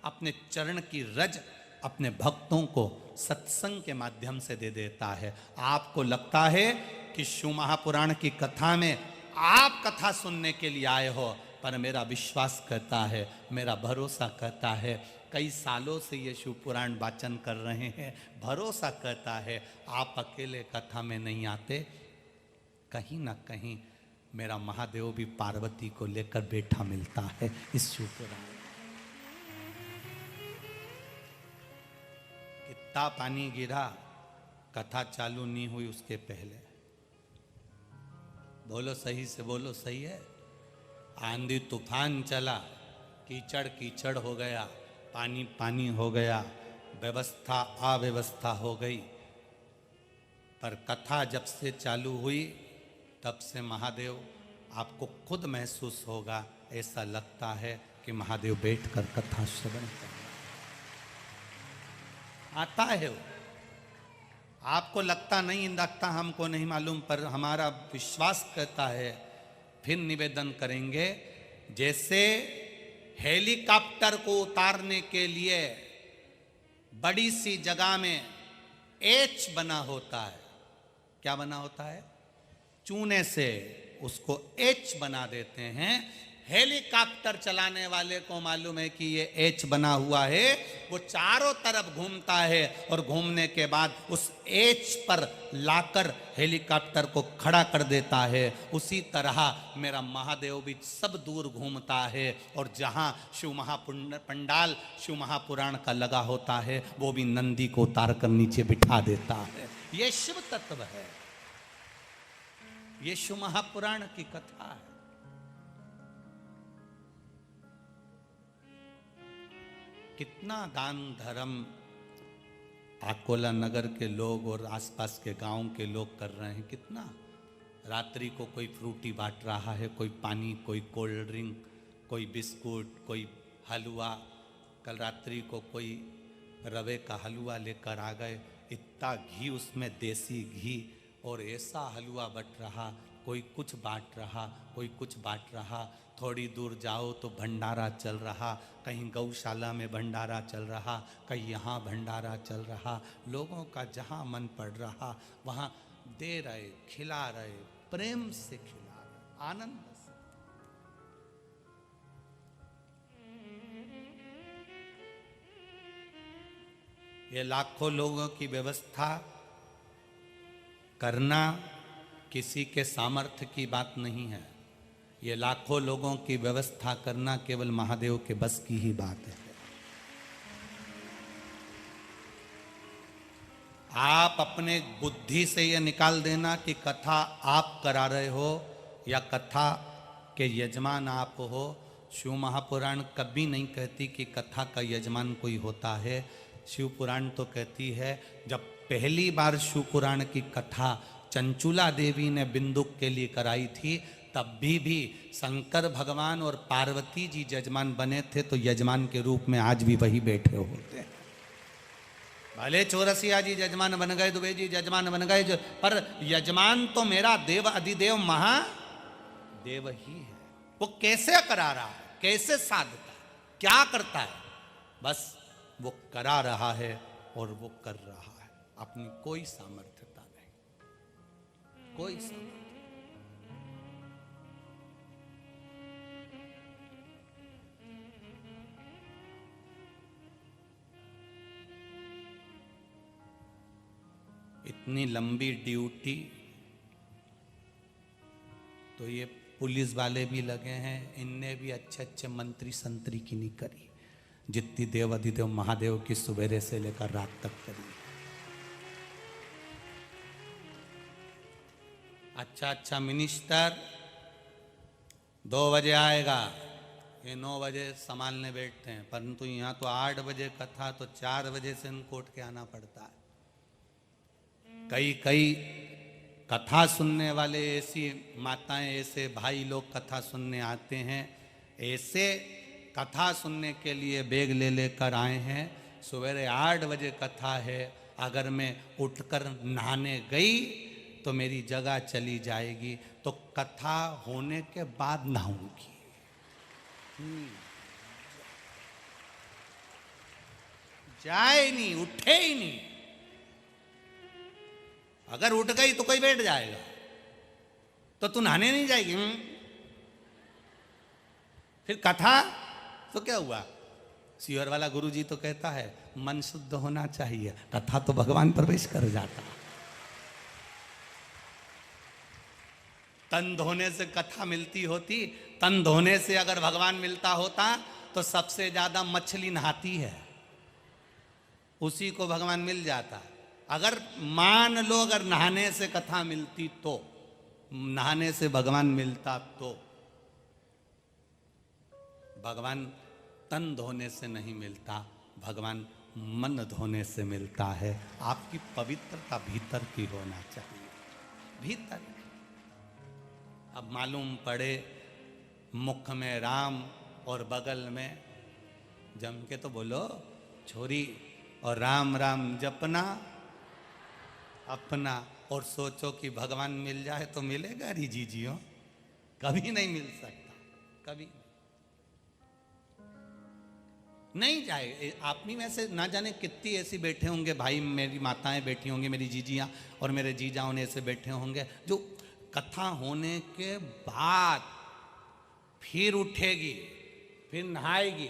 अपने चरण की रज अपने भक्तों को सत्संग के माध्यम से दे देता है। आपको लगता है कि शिव महापुराण की कथा में आप कथा सुनने के लिए आए हो, पर मेरा विश्वास कहता है, मेरा भरोसा कहता है, कई सालों से ये शिव पुराण वाचन कर रहे हैं, भरोसा कहता है आप अकेले कथा में नहीं आते, कहीं ना कहीं मेरा महादेव भी पार्वती को लेकर बैठा मिलता है इस शिव पुराण। कितना पानी गिरा, कथा चालू नहीं हुई उसके पहले। बोलो सही से, बोलो सही है। आंधी तूफान चला, कीचड़ कीचड़ हो गया, पानी पानी हो गया, व्यवस्था अव्यवस्था हो गई, पर कथा जब से चालू हुई तब से महादेव आपको खुद महसूस होगा, ऐसा लगता है कि महादेव बैठकर कथा श्रवण कर आता है। वो आपको लगता नहीं, लगता हमको नहीं मालूम, पर हमारा विश्वास कहता है। फिर निवेदन करेंगे, जैसे हेलीकॉप्टर को उतारने के लिए बड़ी सी जगह में एच बना होता है, क्या बना होता है? चूने से उसको एच बना देते हैं। हेलीकॉप्टर चलाने वाले को मालूम है कि ये एच बना हुआ है, वो चारों तरफ घूमता है और घूमने के बाद उस एच पर लाकर हेलीकॉप्टर को खड़ा कर देता है। उसी तरह मेरा महादेव भी सब दूर घूमता है और जहाँ शिव महापंडाल शिव महापुराण का लगा होता है, वो भी नंदी को उतार कर नीचे बिठा देता है। ये शिव तत्व है, ये शिव महापुराण की कथा है। कितना दान धर्म अकोला नगर के लोग और आसपास के गांव के लोग कर रहे हैं, कितना। रात्रि को कोई फ्रूटी बांट रहा है, कोई पानी, कोई कोल्ड ड्रिंक, कोई बिस्कुट, कोई हलवा। कल रात्रि को कोई रवे का हलवा लेकर आ गए, इतना घी उसमें, देसी घी, और ऐसा हलवा बट रहा, कोई कुछ बांट रहा, कोई कुछ बांट रहा। थोड़ी दूर जाओ तो भंडारा चल रहा, कहीं गौशाला में भंडारा चल रहा, कहीं यहाँ भंडारा चल रहा। लोगों का जहाँ मन पड़ रहा वहाँ दे रहे, खिला रहे, प्रेम से खिला रहे, आनंद से। ये लाखों लोगों की व्यवस्था करना किसी के सामर्थ्य की बात नहीं है। ये लाखों लोगों की व्यवस्था करना केवल महादेव के बस की ही बात है। आप अपने बुद्धि से यह निकाल देना कि कथा आप करा रहे हो या कथा के यजमान आप हो। शिव महापुराण कभी नहीं कहती कि कथा का यजमान कोई होता है। शिव पुराण तो कहती है जब पहली बार शिव पुराण की कथा चंचुला देवी ने बिंदुक के लिए कराई थी, तब भी शंकर भगवान और पार्वती जी यजमान बने थे, तो यजमान के रूप में आज भी वही बैठे होते हैं। भले चौरसिया जी यजमान बन गए, दुबे जी यजमान बन गए, पर यजमान तो मेरा देव अधिदेव महादेव ही है। वो कैसे करा रहा है, कैसे साधता है, क्या करता है, बस वो करा रहा है और वो कर रहा है। अपनी कोई सामर्थ्यता नहीं, कोई सामर्थ्य। इतनी लंबी ड्यूटी तो ये पुलिस वाले भी लगे हैं, इनने भी अच्छे अच्छे मंत्री संतरी की नहीं करी जितनी देव अधिदेव महादेव की सुबेरे से लेकर रात तक करी। अच्छा मिनिस्टर 2 बजे आएगा, ये 9 बजे संभालने बैठते हैं, परंतु यहाँ तो 8 बजे कथा, तो 4 बजे से इनको उठ के आना पड़ता है। कई कथा सुनने वाले ऐसी माताएं, ऐसे भाई लोग कथा सुनने आते हैं, ऐसे कथा सुनने के लिए बैग ले लेकर आए हैं। सवेरे 8 बजे कथा है, अगर मैं उठकर नहाने गई तो मेरी जगह चली जाएगी, तो कथा होने के बाद नहाऊंगी। जाए ही नहीं, उठे ही नहीं। अगर उठ गई तो कोई बैठ जाएगा, तो तू नहाने नहीं जाएगी। फिर कथा तो क्या हुआ? सीवर वाला गुरुजी तो कहता है मन शुद्ध होना चाहिए, कथा तो भगवान प्रवेश कर जाता। तन धोने से कथा मिलती होती, तन धोने से अगर भगवान मिलता होता तो सबसे ज्यादा मछली नहाती है, उसी को भगवान मिल जाता। अगर मान लो अगर नहाने से कथा मिलती, तो नहाने से भगवान मिलता, तो भगवान तन धोने से नहीं मिलता, भगवान मन धोने से मिलता है। आपकी पवित्रता भीतर की होना चाहिए, भीतर। अब मालूम पड़े मुख में राम और बगल में, जम के तो बोलो छोरी, और राम राम जपना अपना, और सोचो कि भगवान मिल जाए तो मिलेगा री जीजियो? कभी नहीं मिल सकता, कभी नहीं जाए। आप में वैसे ना जाने कितनी ऐसी बैठे होंगे भाई, मेरी माताएं बैठी होंगी, मेरी जीजियां और मेरे जीजाओं ने ऐसे बैठे होंगे जो कथा होने के बाद फिर उठेगी, फिर नहाएगी,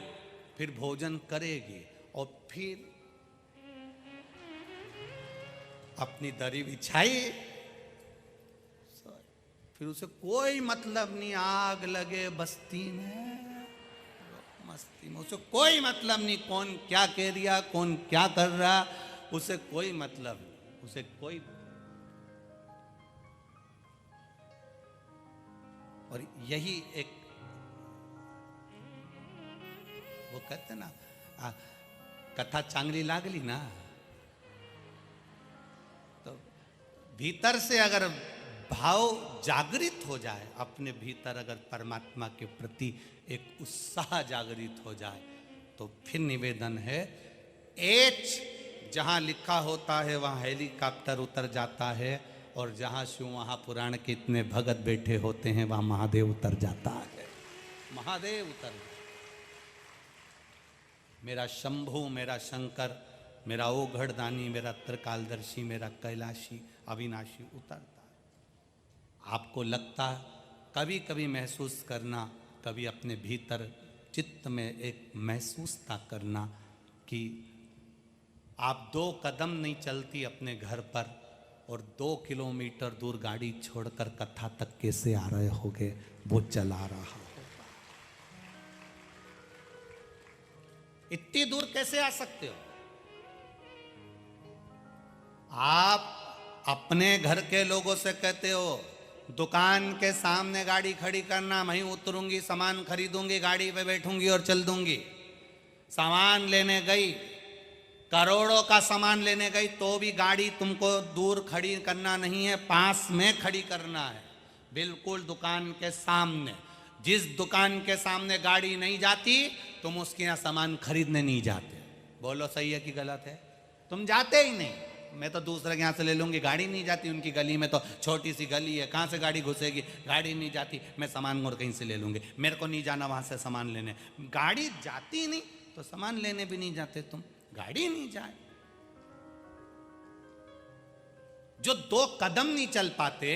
फिर भोजन करेगी और फिर अपनी दरी बिछाई, फिर उसे कोई मतलब नहीं, आग लगे बस्ती में, मस्ती में, उसे कोई मतलब नहीं कौन क्या कह रहा, कौन क्या कर रहा, उसे कोई मतलब, उसे कोई। और यही एक वो कहते ना, कथा चांगली लागली ना, तो भीतर से अगर भाव जागृत हो जाए, अपने भीतर अगर परमात्मा के प्रति एक उत्साह जागृत हो जाए, तो फिर निवेदन है, एच जहां लिखा होता है वहां हेलीकॉप्टर उतर जाता है, और जहां शिव महापुराण के इतने भगत बैठे होते हैं वहां महादेव उतर जाता है, महादेव उतर जाता। मेरा शंभु, मेरा शंकर, मेरा ओघड़दानी, मेरा त्रिकालदर्शी, मेरा कैलाशी अविनाशी उतरता। आपको लगता, कभी कभी महसूस करना, कभी अपने भीतर चित्त में एक महसूसता करना कि आप 2 कदम नहीं चलती अपने घर पर और 2 किलोमीटर दूर गाड़ी छोड़कर कथा तक कैसे आ रहे होगे, वो चला रहा होगा। इतनी दूर कैसे आ सकते हो? आप अपने घर के लोगों से कहते हो दुकान के सामने गाड़ी खड़ी करना, वहीं उतरूंगी, सामान खरीदूंगी, गाड़ी पे बैठूंगी और चल दूंगी। सामान लेने गई, करोड़ों का सामान लेने गई, तो भी गाड़ी तुमको दूर खड़ी करना नहीं है, पास में खड़ी करना है, बिल्कुल दुकान के सामने। जिस दुकान के सामने गाड़ी नहीं जाती, तुम उसके यहाँ सामान खरीदने नहीं जाते। बोलो सही है कि गलत है? तुम जाते ही नहीं। मैं तो दूसरे के यहाँ से ले लूंगी, गाड़ी नहीं जाती उनकी गली में, तो छोटी सी गली है, कहाँ से गाड़ी घुसेगी, गाड़ी नहीं जाती, मैं सामान और कहीं से ले लूंगी, मेरे को नहीं जाना वहाँ से सामान लेने। गाड़ी जाती नहीं तो सामान लेने भी नहीं जाते तुम, गाड़ी नहीं जाए। जो 2 कदम नहीं चल पाते,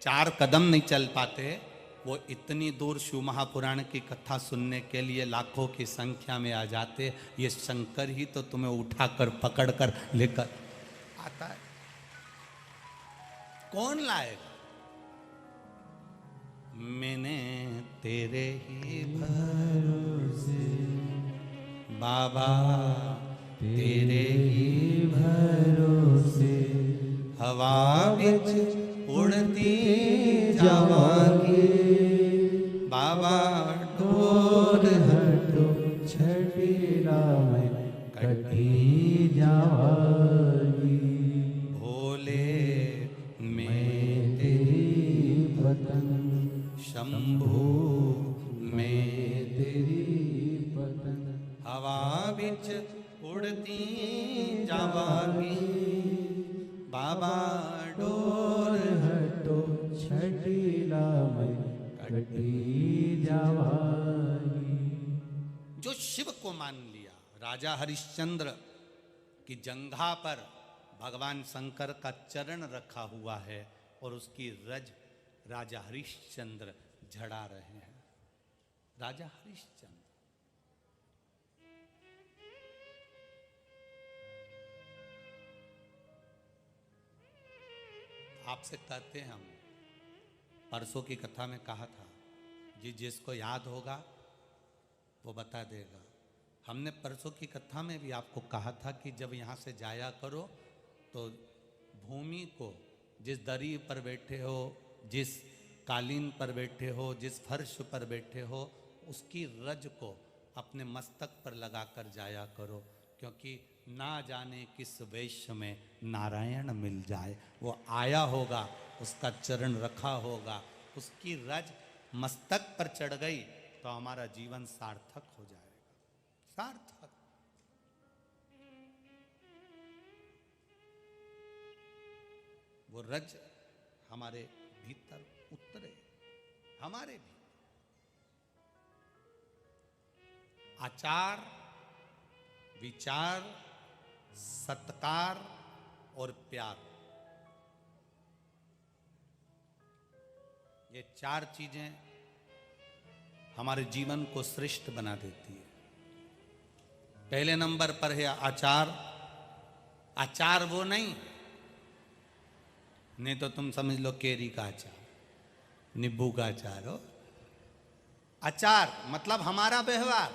4 कदम नहीं चल पाते, वो इतनी दूर शिव महापुराण की कथा सुनने के लिए लाखों की संख्या में आ जाते। ये शंकर ही तो तुम्हें उठाकर पकड़कर लेकर आता है। कौन लाएगा? मैंने तेरे ही भरोसे बाबा, तेरे ही भरोसे हवा बिच उड़ती जावांगी, बाबा डोर हटो छड़ीला में कटी जावांगी, भोले मैं तेरी पतंग, शंभू मैं तेरी पतंग, हवा बिच उड़ती जावांगी, बाबा डोर हटो छड़ीला में कटी जावांगी। जो शिव को मान लिया, राजा हरिश्चंद्र की जंघा पर भगवान शंकर का चरण रखा हुआ है और उसकी रज राजा हरिश्चंद्र झड़ा रहे हैं। राजा हरिश्चंद्र आपसे कहते हैं, हम परसों की कथा में कहा था, जिसको याद होगा वो बता देगा। हमने परसों की कथा में भी आपको कहा था कि जब यहाँ से जाया करो तो भूमि को, जिस दरी पर बैठे हो, जिस कालीन पर बैठे हो, जिस फर्श पर बैठे हो, उसकी रज को अपने मस्तक पर लगाकर जाया करो, क्योंकि ना जाने किस वेश में नारायण मिल जाए। वो आया होगा, उसका चरण रखा होगा, उसकी रज मस्तक पर चढ़ गई तो हमारा जीवन सार्थक हो जाएगा, सार्थक। वो रज हमारे भीतर उतरे, हमारे भी आचार, विचार, सत्कार और प्यार, ये 4 चीजें हमारे जीवन को श्रेष्ठ बना देती है। पहले नंबर पर है आचार। आचार वो नहीं तो तुम समझ लो केरी का अचार, नींबू का अचार हो। आचार मतलब हमारा व्यवहार,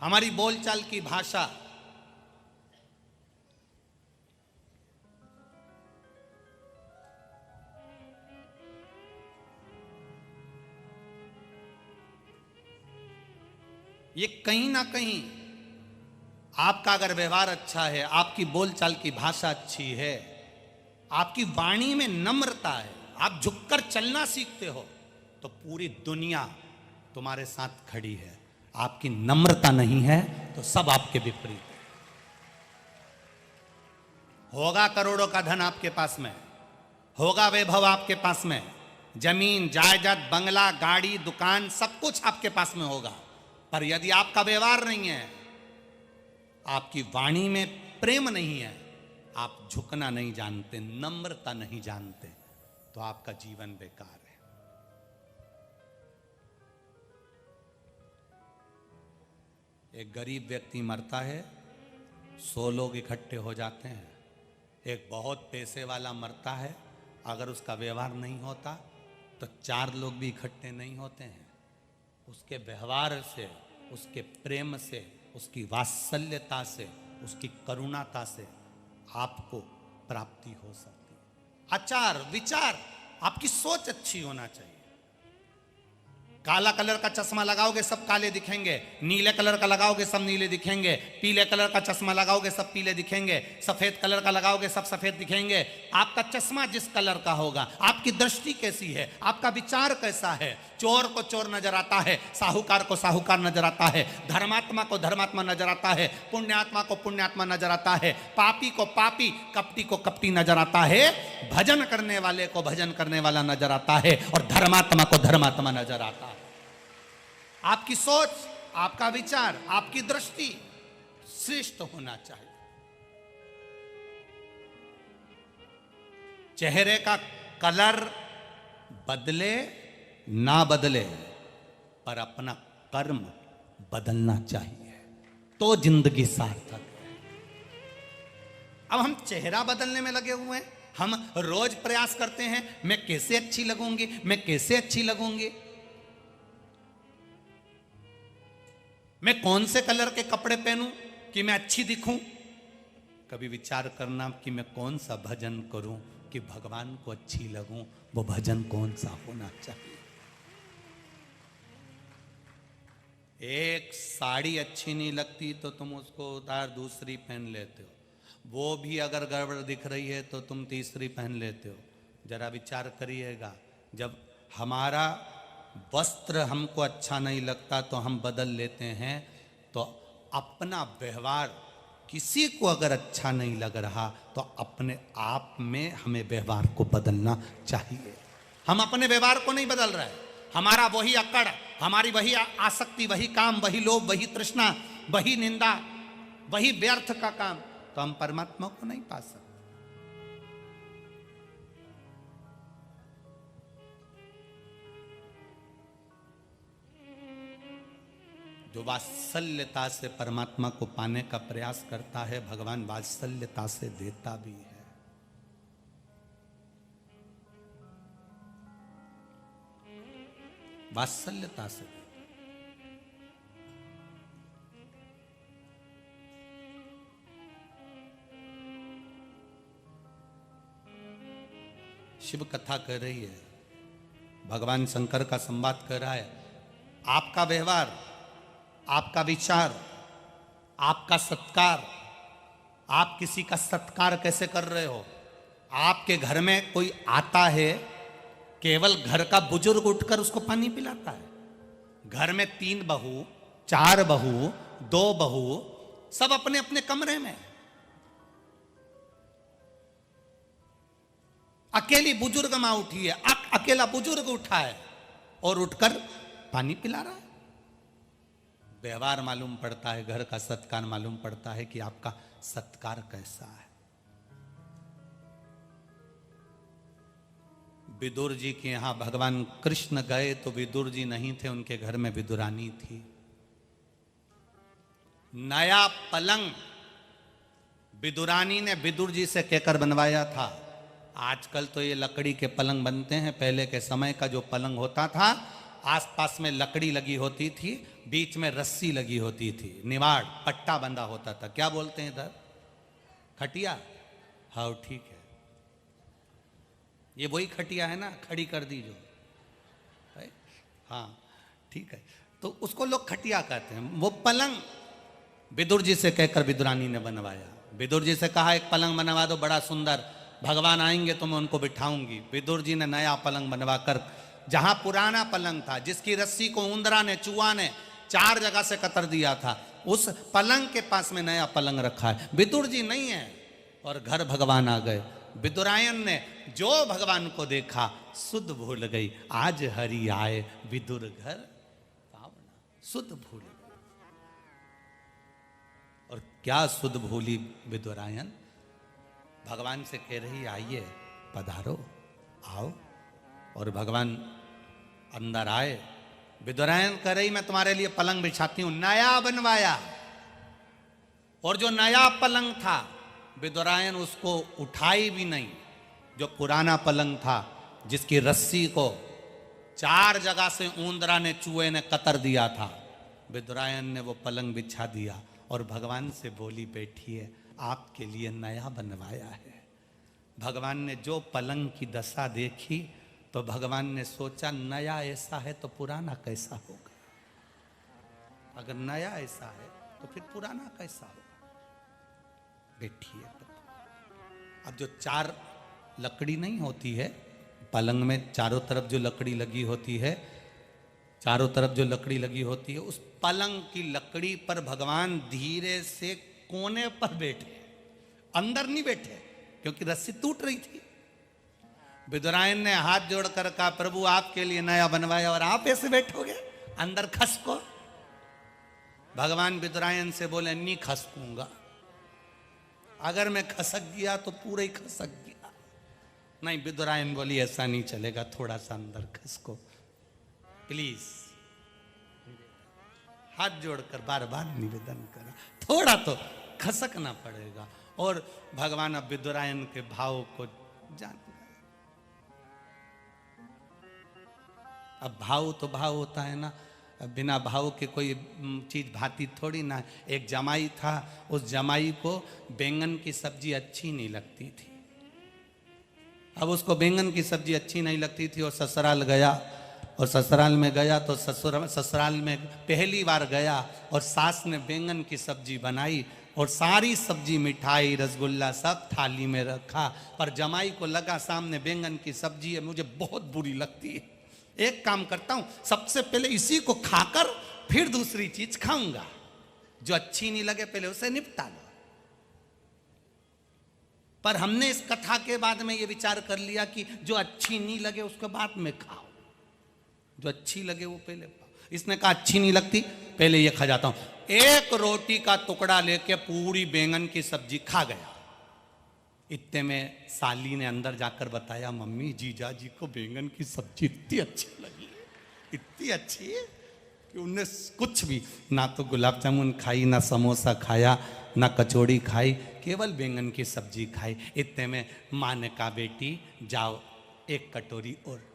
हमारी बोलचाल की भाषा, ये कहीं ना कहीं आपका अगर व्यवहार अच्छा है, आपकी बोलचाल की भाषा अच्छी है, आपकी वाणी में नम्रता है, आप झुककर चलना सीखते हो, तो पूरी दुनिया तुम्हारे साथ खड़ी है। आपकी नम्रता नहीं है तो सब आपके विपरीत है। होगा करोड़ों का धन आपके पास में, होगा वैभव आपके पास में, जमीन जायदाद, बंगला, गाड़ी, दुकान, सब कुछ आपके पास में होगा, पर यदि आपका व्यवहार नहीं है, आपकी वाणी में प्रेम नहीं है, आप झुकना नहीं जानते, नम्रता नहीं जानते, तो आपका जीवन बेकार है। एक गरीब व्यक्ति मरता है, 100 लोग इकट्ठे हो जाते हैं, एक बहुत पैसे वाला मरता है, अगर उसका व्यवहार नहीं होता तो 4 लोग भी इकट्ठे नहीं होते हैं। उसके व्यवहार से, उसके प्रेम से, उसकी वात्सल्यता से, उसकी करुणाता से आपको प्राप्ति हो सकती है। आचार विचार, आपकी सोच अच्छी होना चाहिए। काला कलर का चश्मा लगाओगे सब काले दिखेंगे, नीले कलर का लगाओगे सब नीले दिखेंगे, पीले कलर का चश्मा लगाओगे सब पीले दिखेंगे, सफेद कलर का लगाओगे सब सफेद दिखेंगे। आपका चश्मा जिस कलर का होगा, आपकी दृष्टि कैसी है, आपका विचार कैसा है। चोर को चोर नजर आता है, साहूकार को साहूकार नजर आता है, धर्मात्मा को धर्मात्मा नजर आता है, पुण्यात्मा को पुण्यात्मा नजर आता है, पापी को पापी, कपटी को कपटी नजर आता है, भजन करने वाले को भजन करने वाला नजर आता है, और धर्मात्मा को धर्मात्मा नजर आता है। आपकी सोच, आपका विचार, आपकी दृष्टि श्रेष्ठ होना चाहिए। चेहरे का कलर बदले ना बदले, पर अपना कर्म बदलना चाहिए, तो जिंदगी सार्थक है। अब हम चेहरा बदलने में लगे हुए हैं, हम रोज प्रयास करते हैं, मैं कैसे अच्छी लगूंगी, मैं कैसे अच्छी लगूंगी, मैं कौन से कलर के कपड़े पहनूं कि मैं अच्छी दिखूं। कभी विचार करना कि मैं कौन सा भजन करूं कि भगवान को अच्छी लगूं, वो भजन कौन सा होना चाहिए। एक साड़ी अच्छी नहीं लगती तो तुम उसको उतार दूसरी पहन लेते हो, वो भी अगर गड़बड़ दिख रही है तो तुम तीसरी पहन लेते हो। जरा विचार करिएगा, जब हमारा वस्त्र हमको अच्छा नहीं लगता तो हम बदल लेते हैं, तो अपना व्यवहार किसी को अगर अच्छा नहीं लग रहा तो अपने आप में हमें व्यवहार को बदलना चाहिए। हम अपने व्यवहार को नहीं बदल रहे, हमारा वही अकड़, हमारी वही आसक्ति, वही काम, वही लोभ, वही तृष्णा, वही निंदा, वही व्यर्थ का काम, तो हम परमात्मा को नहीं पा सकते। जो वात्सल्यता से परमात्मा को पाने का प्रयास करता है, भगवान वात्सल्यता से देता भी है। वात्सल्यता से देता। शिव कथा कह रही है, भगवान शंकर का संवाद कर रहा है। आपका व्यवहार, आपका विचार, आपका सत्कार, आप किसी का सत्कार कैसे कर रहे हो। आपके घर में कोई आता है, केवल घर का बुजुर्ग उठकर उसको पानी पिलाता है। घर में 3 बहू, 4 बहू, 2 बहू, सब अपने अपने कमरे में, अकेली बुजुर्ग मां उठी है, अकेला बुजुर्ग उठा है और उठकर पानी पिला रहा है। व्यवहार मालूम पड़ता है, घर का सत्कार मालूम पड़ता है कि आपका सत्कार कैसा है। विदुर जी के यहां भगवान कृष्ण गए तो विदुर जी नहीं थे, उनके घर में विदुरानी थी। नया पलंग विदुरानी ने विदुर जी से कहकर बनवाया था। आजकल तो ये लकड़ी के पलंग बनते हैं, पहले के समय का जो पलंग होता था, आसपास में लकड़ी लगी होती थी, बीच में रस्सी लगी होती थी, निवाड़ पट्टा बंधा होता था। क्या बोलते हैं इधर, खटिया? हाँ ठीक है, ये वही खटिया है ना, खड़ी कर दी जो, हाँ ठीक है, तो उसको लोग खटिया कहते हैं। वो पलंग विदुर जी से कहकर विदुरानी ने बनवाया। विदुर जी से कहा एक पलंग बनवा दो बड़ा सुंदर, भगवान आएंगे तो मैं उनको बिठाऊंगी। विदुर जी ने नया पलंग बनवाकर, जहां पुराना पलंग था जिसकी रस्सी को उंदरा ने, चूहा ने 4 जगह से कतर दिया था, उस पलंग के पास में नया पलंग रखा है। विदुर जी नहीं है और घर भगवान आ गए। विदुरायन ने जो भगवान को देखा सुध भूल गई, आज हरि आए विदुर घर पावना, सुध भूल गई। और क्या सुध भूली विदुरायन, भगवान से कह रही आइए पधारो, आओ। और भगवान अंदर आए। विदुरायन कह रही मैं तुम्हारे लिए पलंग बिछाती हूं, नया बनवाया। और जो नया पलंग था विदुरायन उसको उठाई भी नहीं। जो पुराना पलंग था जिसकी रस्सी को 4 जगह से ऊंदरा ने चूहे ने कतर दिया था, विदुरायन ने वो पलंग बिछा दिया और भगवान से बोली, बैठिए, आपके लिए नया बनवाया है। भगवान ने जो पलंग की दशा देखी तो भगवान ने सोचा, नया ऐसा है तो पुराना कैसा होगा। अगर नया ऐसा है तो फिर पुराना कैसा होगा। बैठिए। अब जो 4 लकड़ी नहीं होती है पलंग में, चारों तरफ जो लकड़ी लगी होती है, चारों तरफ जो लकड़ी लगी होती है, उस पलंग की लकड़ी पर भगवान धीरे से कोने पर बैठे, अंदर नहीं बैठे क्योंकि रस्सी टूट रही थी। विदुरायन ने हाथ जोड़कर कहा, प्रभु आपके लिए नया बनवाया और आप ऐसे बैठोगे, अंदर खसको। भगवान विदुरायन से बोले, नहीं खसकूंगा, अगर मैं खसक गया तो पूरा ही खसक गया। नहीं, विदुरायन बोली, ऐसा नहीं चलेगा, थोड़ा सा अंदर खसको प्लीज। हाथ जोड़कर बार बार निवेदन करा, थोड़ा तो खसकना पड़ेगा। और भगवान अब विदुरायन के भाव को जान गए। अब भाव तो भाव होता है ना, बिना भाव के कोई चीज भाती थोड़ी ना। एक जमाई था, उस जमाई को बैंगन की सब्जी अच्छी नहीं लगती थी। अब उसको बैंगन की सब्जी अच्छी नहीं लगती थी और ससुराल गया, और ससुराल में गया तो ससुराल में पहली बार गया और सास ने बैंगन की सब्जी बनाई और सारी सब्जी, मिठाई, रसगुल्ला सब थाली में रखा। पर जमाई को लगा सामने बैंगन की सब्जी है, मुझे बहुत बुरी लगती है, एक काम करता हूं, सबसे पहले इसी को खाकर फिर दूसरी चीज खाऊंगा, जो अच्छी नहीं लगे पहले उसे निपटा लो। पर हमने इस कथा के बाद में ये विचार कर लिया कि जो अच्छी नहीं लगे उसके बाद में खाओ, जो अच्छी लगे वो पहले खाओ। इसने कहा अच्छी नहीं लगती, पहले ये खा जाता हूं। एक रोटी का टुकड़ा लेके पूरी बैंगन की सब्जी खा गया। इतने में साली ने अंदर जाकर बताया, मम्मी जीजा जी को बैंगन की सब्जी इतनी अच्छी लगी, इतनी अच्छी है कि उनने कुछ भी, ना तो गुलाब जामुन खाई, ना समोसा खाया, ना कचौड़ी खाई, केवल बैंगन की सब्जी खाई। इतने में माँ ने कहा, बेटी जाओ एक कटोरी और दिया।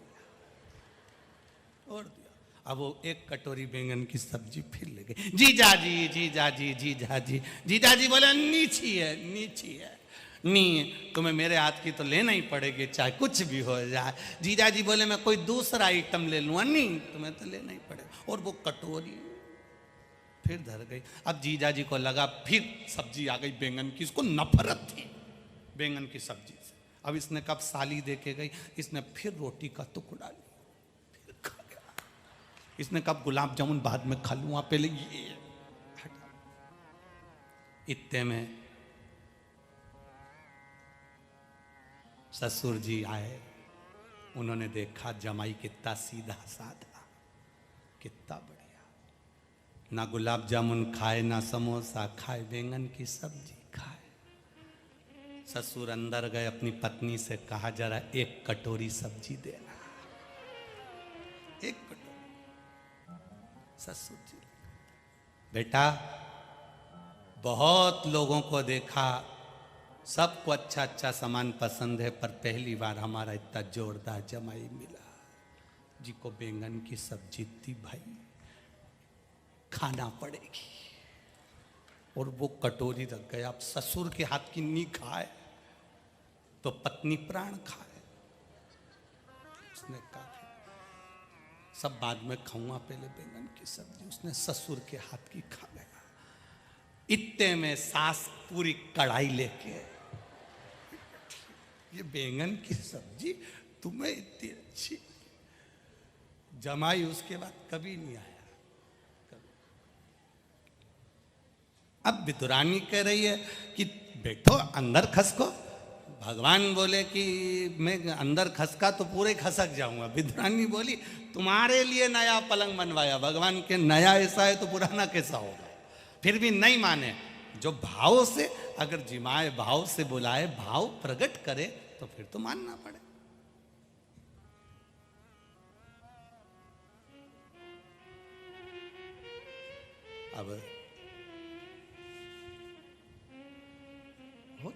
अब वो एक कटोरी बैंगन की सब्जी फिर ले गई। जीजा जी, जीजा जी, जीजा जी। जीजा जी बोले, नीची है, नीची है, नहीं तुम्हें मेरे हाथ की तो लेना ही पड़ेगी, चाहे कुछ भी हो जाए। जीजा जी बोले, मैं कोई दूसरा आइटम ले लूँगा, नहीं तुम्हें तो लेना ही पड़ेगा। और वो कटोरी फिर धर गई। अब जीजा जी को लगा फिर सब्जी आ गई बैंगन की, इसको नफरत थी बैंगन की सब्जी से। अब इसने कब साली देके गई, इसने फिर रोटी का टुकड़ा लिया, फिर खा गया। इसने कब गुलाब जामुन बाद में खा लूँगा, पहले ये हटा। इतने में ससुर जी आए, उन्होंने देखा जमाई कितना सीधा साधा, कितना बढ़िया, ना गुलाब जामुन खाए, ना समोसा खाए, बैंगन की सब्जी खाए। ससुर अंदर गए, अपनी पत्नी से कहा, जरा एक कटोरी सब्जी देना, एक कटोरी। ससुर जी, बेटा बहुत लोगों को देखा, सबको अच्छा अच्छा सामान पसंद है, पर पहली बार हमारा इतना जोरदार जमाई मिला जी को बैंगन की सब्जी थी, भाई खाना पड़ेगी। और वो कटोरी रख गया। अब ससुर के हाथ की नहीं खाए तो पत्नी प्राण खाए। उसने कहा सब बाद में खाऊंगा, पहले बैंगन की सब्जी। उसने ससुर के हाथ की खा गया। इतने में सास पूरी कढ़ाई लेके, ये बैंगन की सब्जी तुम्हें इतनी अच्छी। जमाई उसके बाद कभी नहीं आया। अब विदुरानी कह रही है कि बैठो अंदर खसको। भगवान बोले कि मैं अंदर खसका तो पूरे खसक जाऊंगा। विदुरानी बोली, तुम्हारे लिए नया पलंग बनवाया, भगवान के नया ऐसा है तो पुराना कैसा होगा। फिर भी नहीं माने। जो भाव से अगर जिमाए, भाव से बुलाए, भाव प्रकट करे तो फिर तो मानना पड़े। अब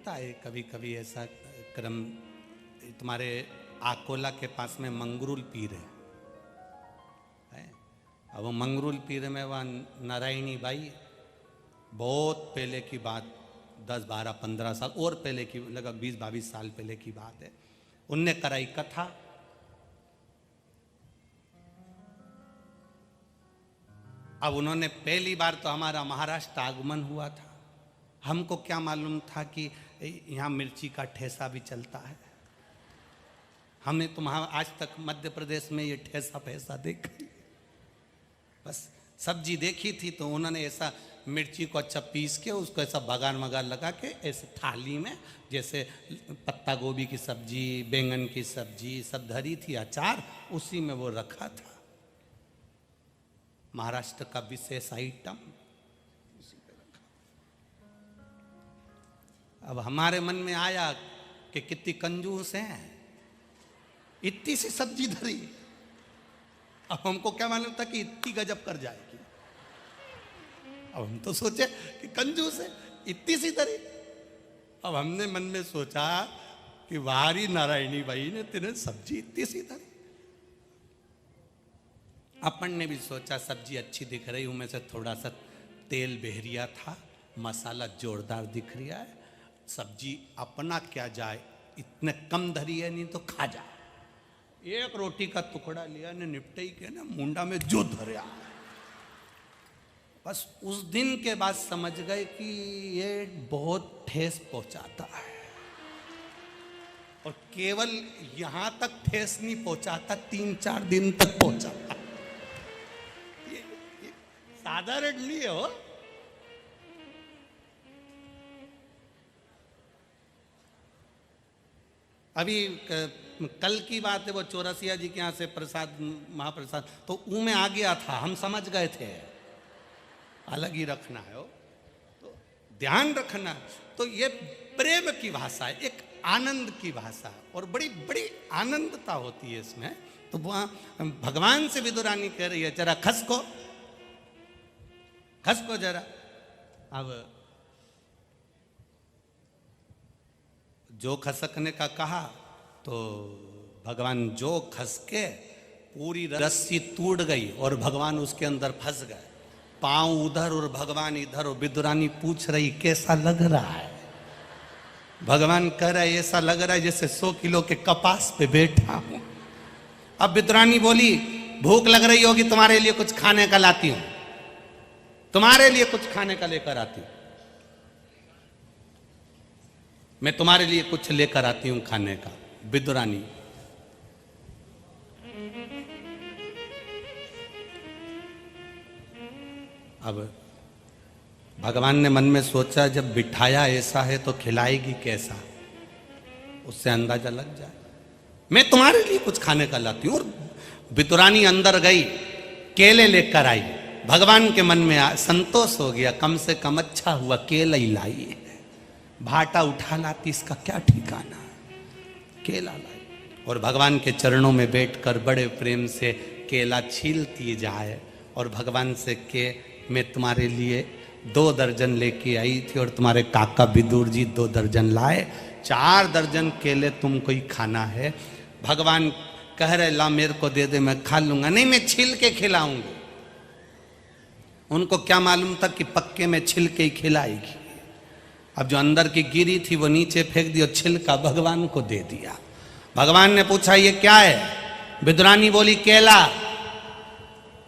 होता है कभी कभी ऐसा क्रम। तुम्हारे आकोला के पास में मंगरूल पीर है। अब वो मंगरूल पीर में वह नारायणी बाई, बहुत पहले की बात, 10, 12, 15 साल और पहले की, लगभग 20, 22 साल पहले की बात है, उनने कराई कथा। अब उन्होंने पहली बार तो हमारा महाराष्ट्र आगमन हुआ था। हमको क्या मालूम था कि यहाँ मिर्ची का ठेसा भी चलता है। हमने तो वहाँ आज तक मध्य प्रदेश में ये ठेसा पैसा देखा, बस सब्जी देखी थी। तो उन्होंने ऐसा मिर्ची को अच्छा पीस के उसको ऐसा बगान मगान लगा के ऐसे थाली में, जैसे पत्ता गोभी की सब्जी, बैंगन की सब्जी सब धरी थी, अचार उसी में वो रखा था। महाराष्ट्र का विशेष आइटम उसी पे रखा। अब हमारे मन में आया कि कितनी कंजूस हैं, इतनी सी सब्जी धरी। अब हमको क्या मालूम था कि इतनी गजब कर जाएगी। अब हम तो सोचे कि कंजूस है, इतनी सी धरी। अब हमने मन में सोचा कि वारी नारायणी बाई ने तेरे सब्जी इतनी सी धरी। अपन ने भी सोचा सब्जी अच्छी दिख रही, उनमें से थोड़ा सा तेल बहरिया था, मसाला जोरदार दिख रहा है, सब्जी अपना क्या जाए, इतने कम धरी है, नहीं तो खा जाए। एक रोटी का टुकड़ा लिया ने, निपटे ही के ना मुंडा में जो धरिया। बस उस दिन के बाद समझ गए कि ये बहुत ठेस पहुंचाता है, और केवल यहां तक ठेस नहीं पहुंचाता, 3-4 दिन तक पहुंचाता। ये साधारण नहीं है हो। अभी कल की बात है, वो चौरसिया जी के यहाँ से प्रसाद, महाप्रसाद तो ऊ में आ गया था, हम समझ गए थे। अलग ही रखना है वो, तो ध्यान रखना। तो ये प्रेम की भाषा है, एक आनंद की भाषा, और बड़ी बड़ी आनंदता होती है इसमें। तो वहाँ भगवान से विदुरानी कह रही है, जरा खसको जरा। अब जो खसकने का कहा तो भगवान जो खसके, पूरी रस्सी टूट गई और भगवान उसके अंदर फंस गए। पांव उधर और भगवान इधर, और विदुरानी पूछ रही कैसा लग रहा है। भगवान कह रहा है ऐसा लग रहा है जैसे 100 किलो के कपास पे बैठा हूं। अब विदुरानी बोली, भूख लग रही होगी, तुम्हारे लिए कुछ खाने का लाती हूं, तुम्हारे लिए कुछ खाने का लेकर आती हूं, मैं तुम्हारे लिए कुछ लेकर आती हूं खाने का। विदुरानी अब भगवान ने मन में सोचा, जब बिठाया ऐसा है तो खिलाएगी कैसा, उससे अंदाजा लग जाए। मैं तुम्हारे लिए कुछ खाने का लाती हूं। और विदुरानी अंदर गई, केले लेकर आई। भगवान के मन में संतोष हो गया, कम से कम अच्छा हुआ केला ही लाई है, भाटा उठा लाती इसका क्या ठिकाना। केला लाई और भगवान के चरणों में बैठकर बड़े प्रेम से केला छीलती जाए, और भगवान से के मैं तुम्हारे लिए 2 दर्जन लेके आई थी, और तुम्हारे काका विदुर जी 2 दर्जन लाए, 4 दर्जन केले तुमको ही खाना है। भगवान कह रहे ला मेरे को दे दे, मैं खा लूंगा। नहीं, मैं छील के खिलाऊंगी। उनको क्या मालूम था कि पक्के में छिल के ही खिलाएगी। अब जो अंदर की गिरी थी वो नीचे फेंक दी और छिलका भगवान को दे दिया। भगवान ने पूछा ये क्या है? विदुरानी बोली केला।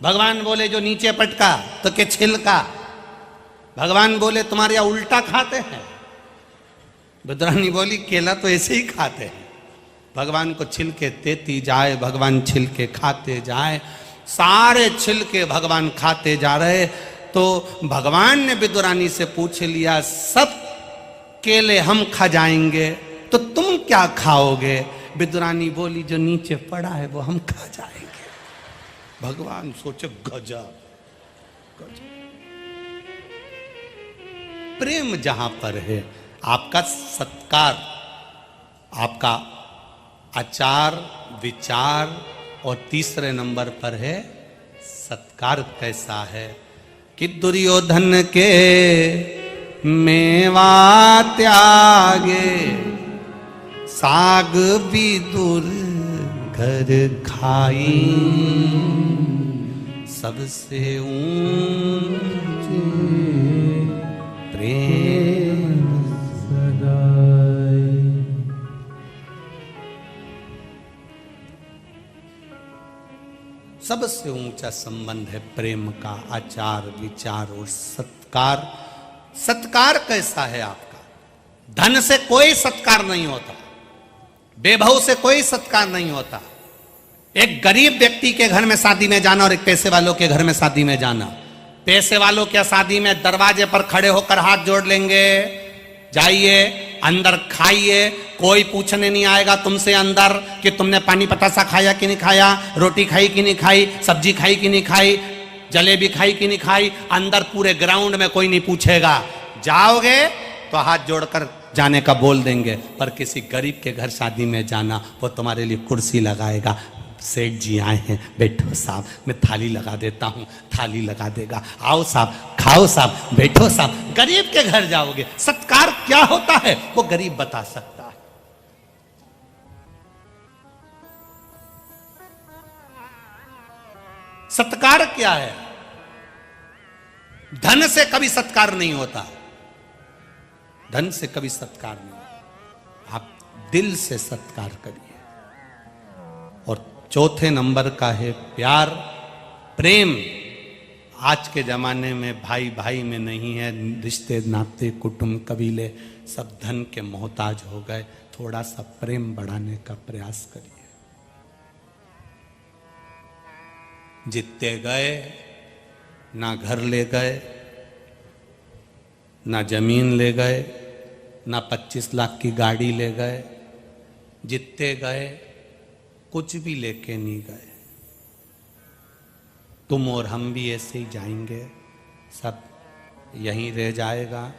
भगवान बोले जो नीचे पटका, तो के छिलका। भगवान बोले तुम्हारे यहाँ उल्टा खाते हैं। विदुरानी बोली केला तो ऐसे ही खाते हैं। भगवान को छिलके देती जाए, भगवान छिलके खाते जाए, सारे छिलके भगवान खाते जा रहे। तो भगवान ने विदुरानी से पूछ लिया, सब केले हम खा जाएंगे तो तुम क्या खाओगे? विदुरानी बोली जो नीचे पड़ा है वो हम खा जाएंगे। भगवान सोचे गजब गजब। प्रेम जहां पर है, आपका सत्कार, आपका आचार विचार, और तीसरे नंबर पर है सत्कार कैसा है। कि दुर्योधन के मेवा त्यागे, साग विदुर घर खाई, सबसे ऊंचे प्रेम सदाई। सबसे ऊंचा संबंध है प्रेम का, आचार विचार और सत्कार। सत्कार कैसा है आपका? धन से कोई सत्कार नहीं होता, बेभव से कोई सत्कार नहीं होता। एक गरीब व्यक्ति के घर में शादी में जाना और एक पैसे वालों के घर में शादी में जाना। पैसे वालों के शादी में दरवाजे पर खड़े होकर हाथ जोड़ लेंगे, जाइए अंदर खाइए, कोई पूछने नहीं आएगा तुमसे अंदर कि तुमने पानी पतासा खाया कि नहीं खाया, रोटी खाई कि नहीं खाई, सब्जी खाई कि नहीं खाई, जलेबी खाई कि नहीं खाई। अंदर पूरे ग्राउंड में कोई नहीं पूछेगा। जाओगे तो हाथ जोड़कर जाने का बोल देंगे। पर किसी गरीब के घर शादी में जाना, वो तुम्हारे लिए कुर्सी लगाएगा, सेठ जी आए हैं, बैठो साहब, मैं थाली लगा देता हूं, थाली लगा देगा, आओ साहब, खाओ साहब, बैठो साहब। गरीब के घर जाओगे, सत्कार क्या होता है वो गरीब बता सकता है। सत्कार क्या है? धन से कभी सत्कार नहीं होता, धन से कभी सत्कार नहीं होता। आप दिल से सत्कार करिए। और चौथे नंबर का है प्यार, प्रेम। आज के जमाने में भाई भाई में नहीं है, रिश्ते नाते कुटुंब कबीले सब धन के मोहताज हो गए। थोड़ा सा प्रेम बढ़ाने का प्रयास करिए। जीतते गए, ना घर ले गए, ना जमीन ले गए, ना 25 लाख की गाड़ी ले गए। जीतते गए, कुछ भी लेके नहीं गए। तुम और हम भी ऐसे ही जाएंगे, सब यहीं रह जाएगा।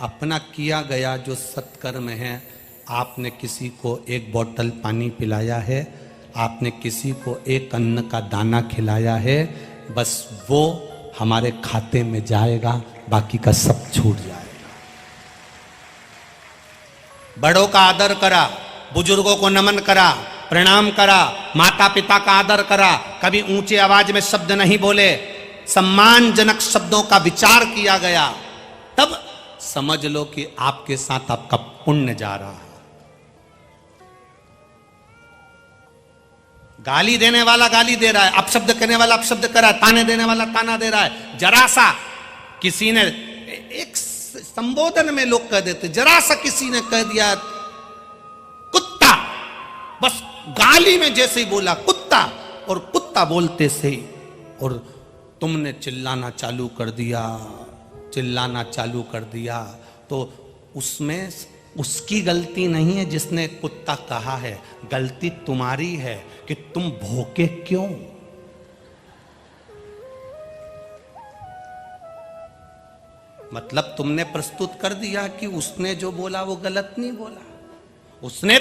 अपना किया गया जो सत्कर्म है, आपने किसी को एक बोतल पानी पिलाया है, आपने किसी को एक अन्न का दाना खिलाया है, बस वो हमारे खाते में जाएगा, बाकी का सब छूट जाएगा। बड़ों का आदर करा, बुजुर्गों को नमन करा, प्रणाम करा, माता पिता का आदर करा, कभी ऊंचे आवाज में शब्द नहीं बोले, सम्मानजनक शब्दों का विचार किया गया, तब समझ लो कि आपके साथ आपका पुण्य जा रहा है। गाली देने वाला गाली दे रहा है, अपशब्द करने वाला अपशब्द कर रहा है, ताने देने वाला ताना दे रहा है। जरा सा किसी ने एक संबोधन में लोग कह देते, जरा सा किसी ने कह दिया कुत्ता, बस गाली में जैसे ही बोला कुत्ता, और कुत्ता बोलते से ही और तुमने चिल्लाना चालू कर दिया, चिल्लाना चालू कर दिया, तो उसमें उसकी गलती नहीं है जिसने कुत्ता कहा है, गलती तुम्हारी है कि तुम भौंके क्यों। मतलब तुमने प्रस्तुत कर दिया कि उसने जो बोला वो गलत नहीं बोला, उसने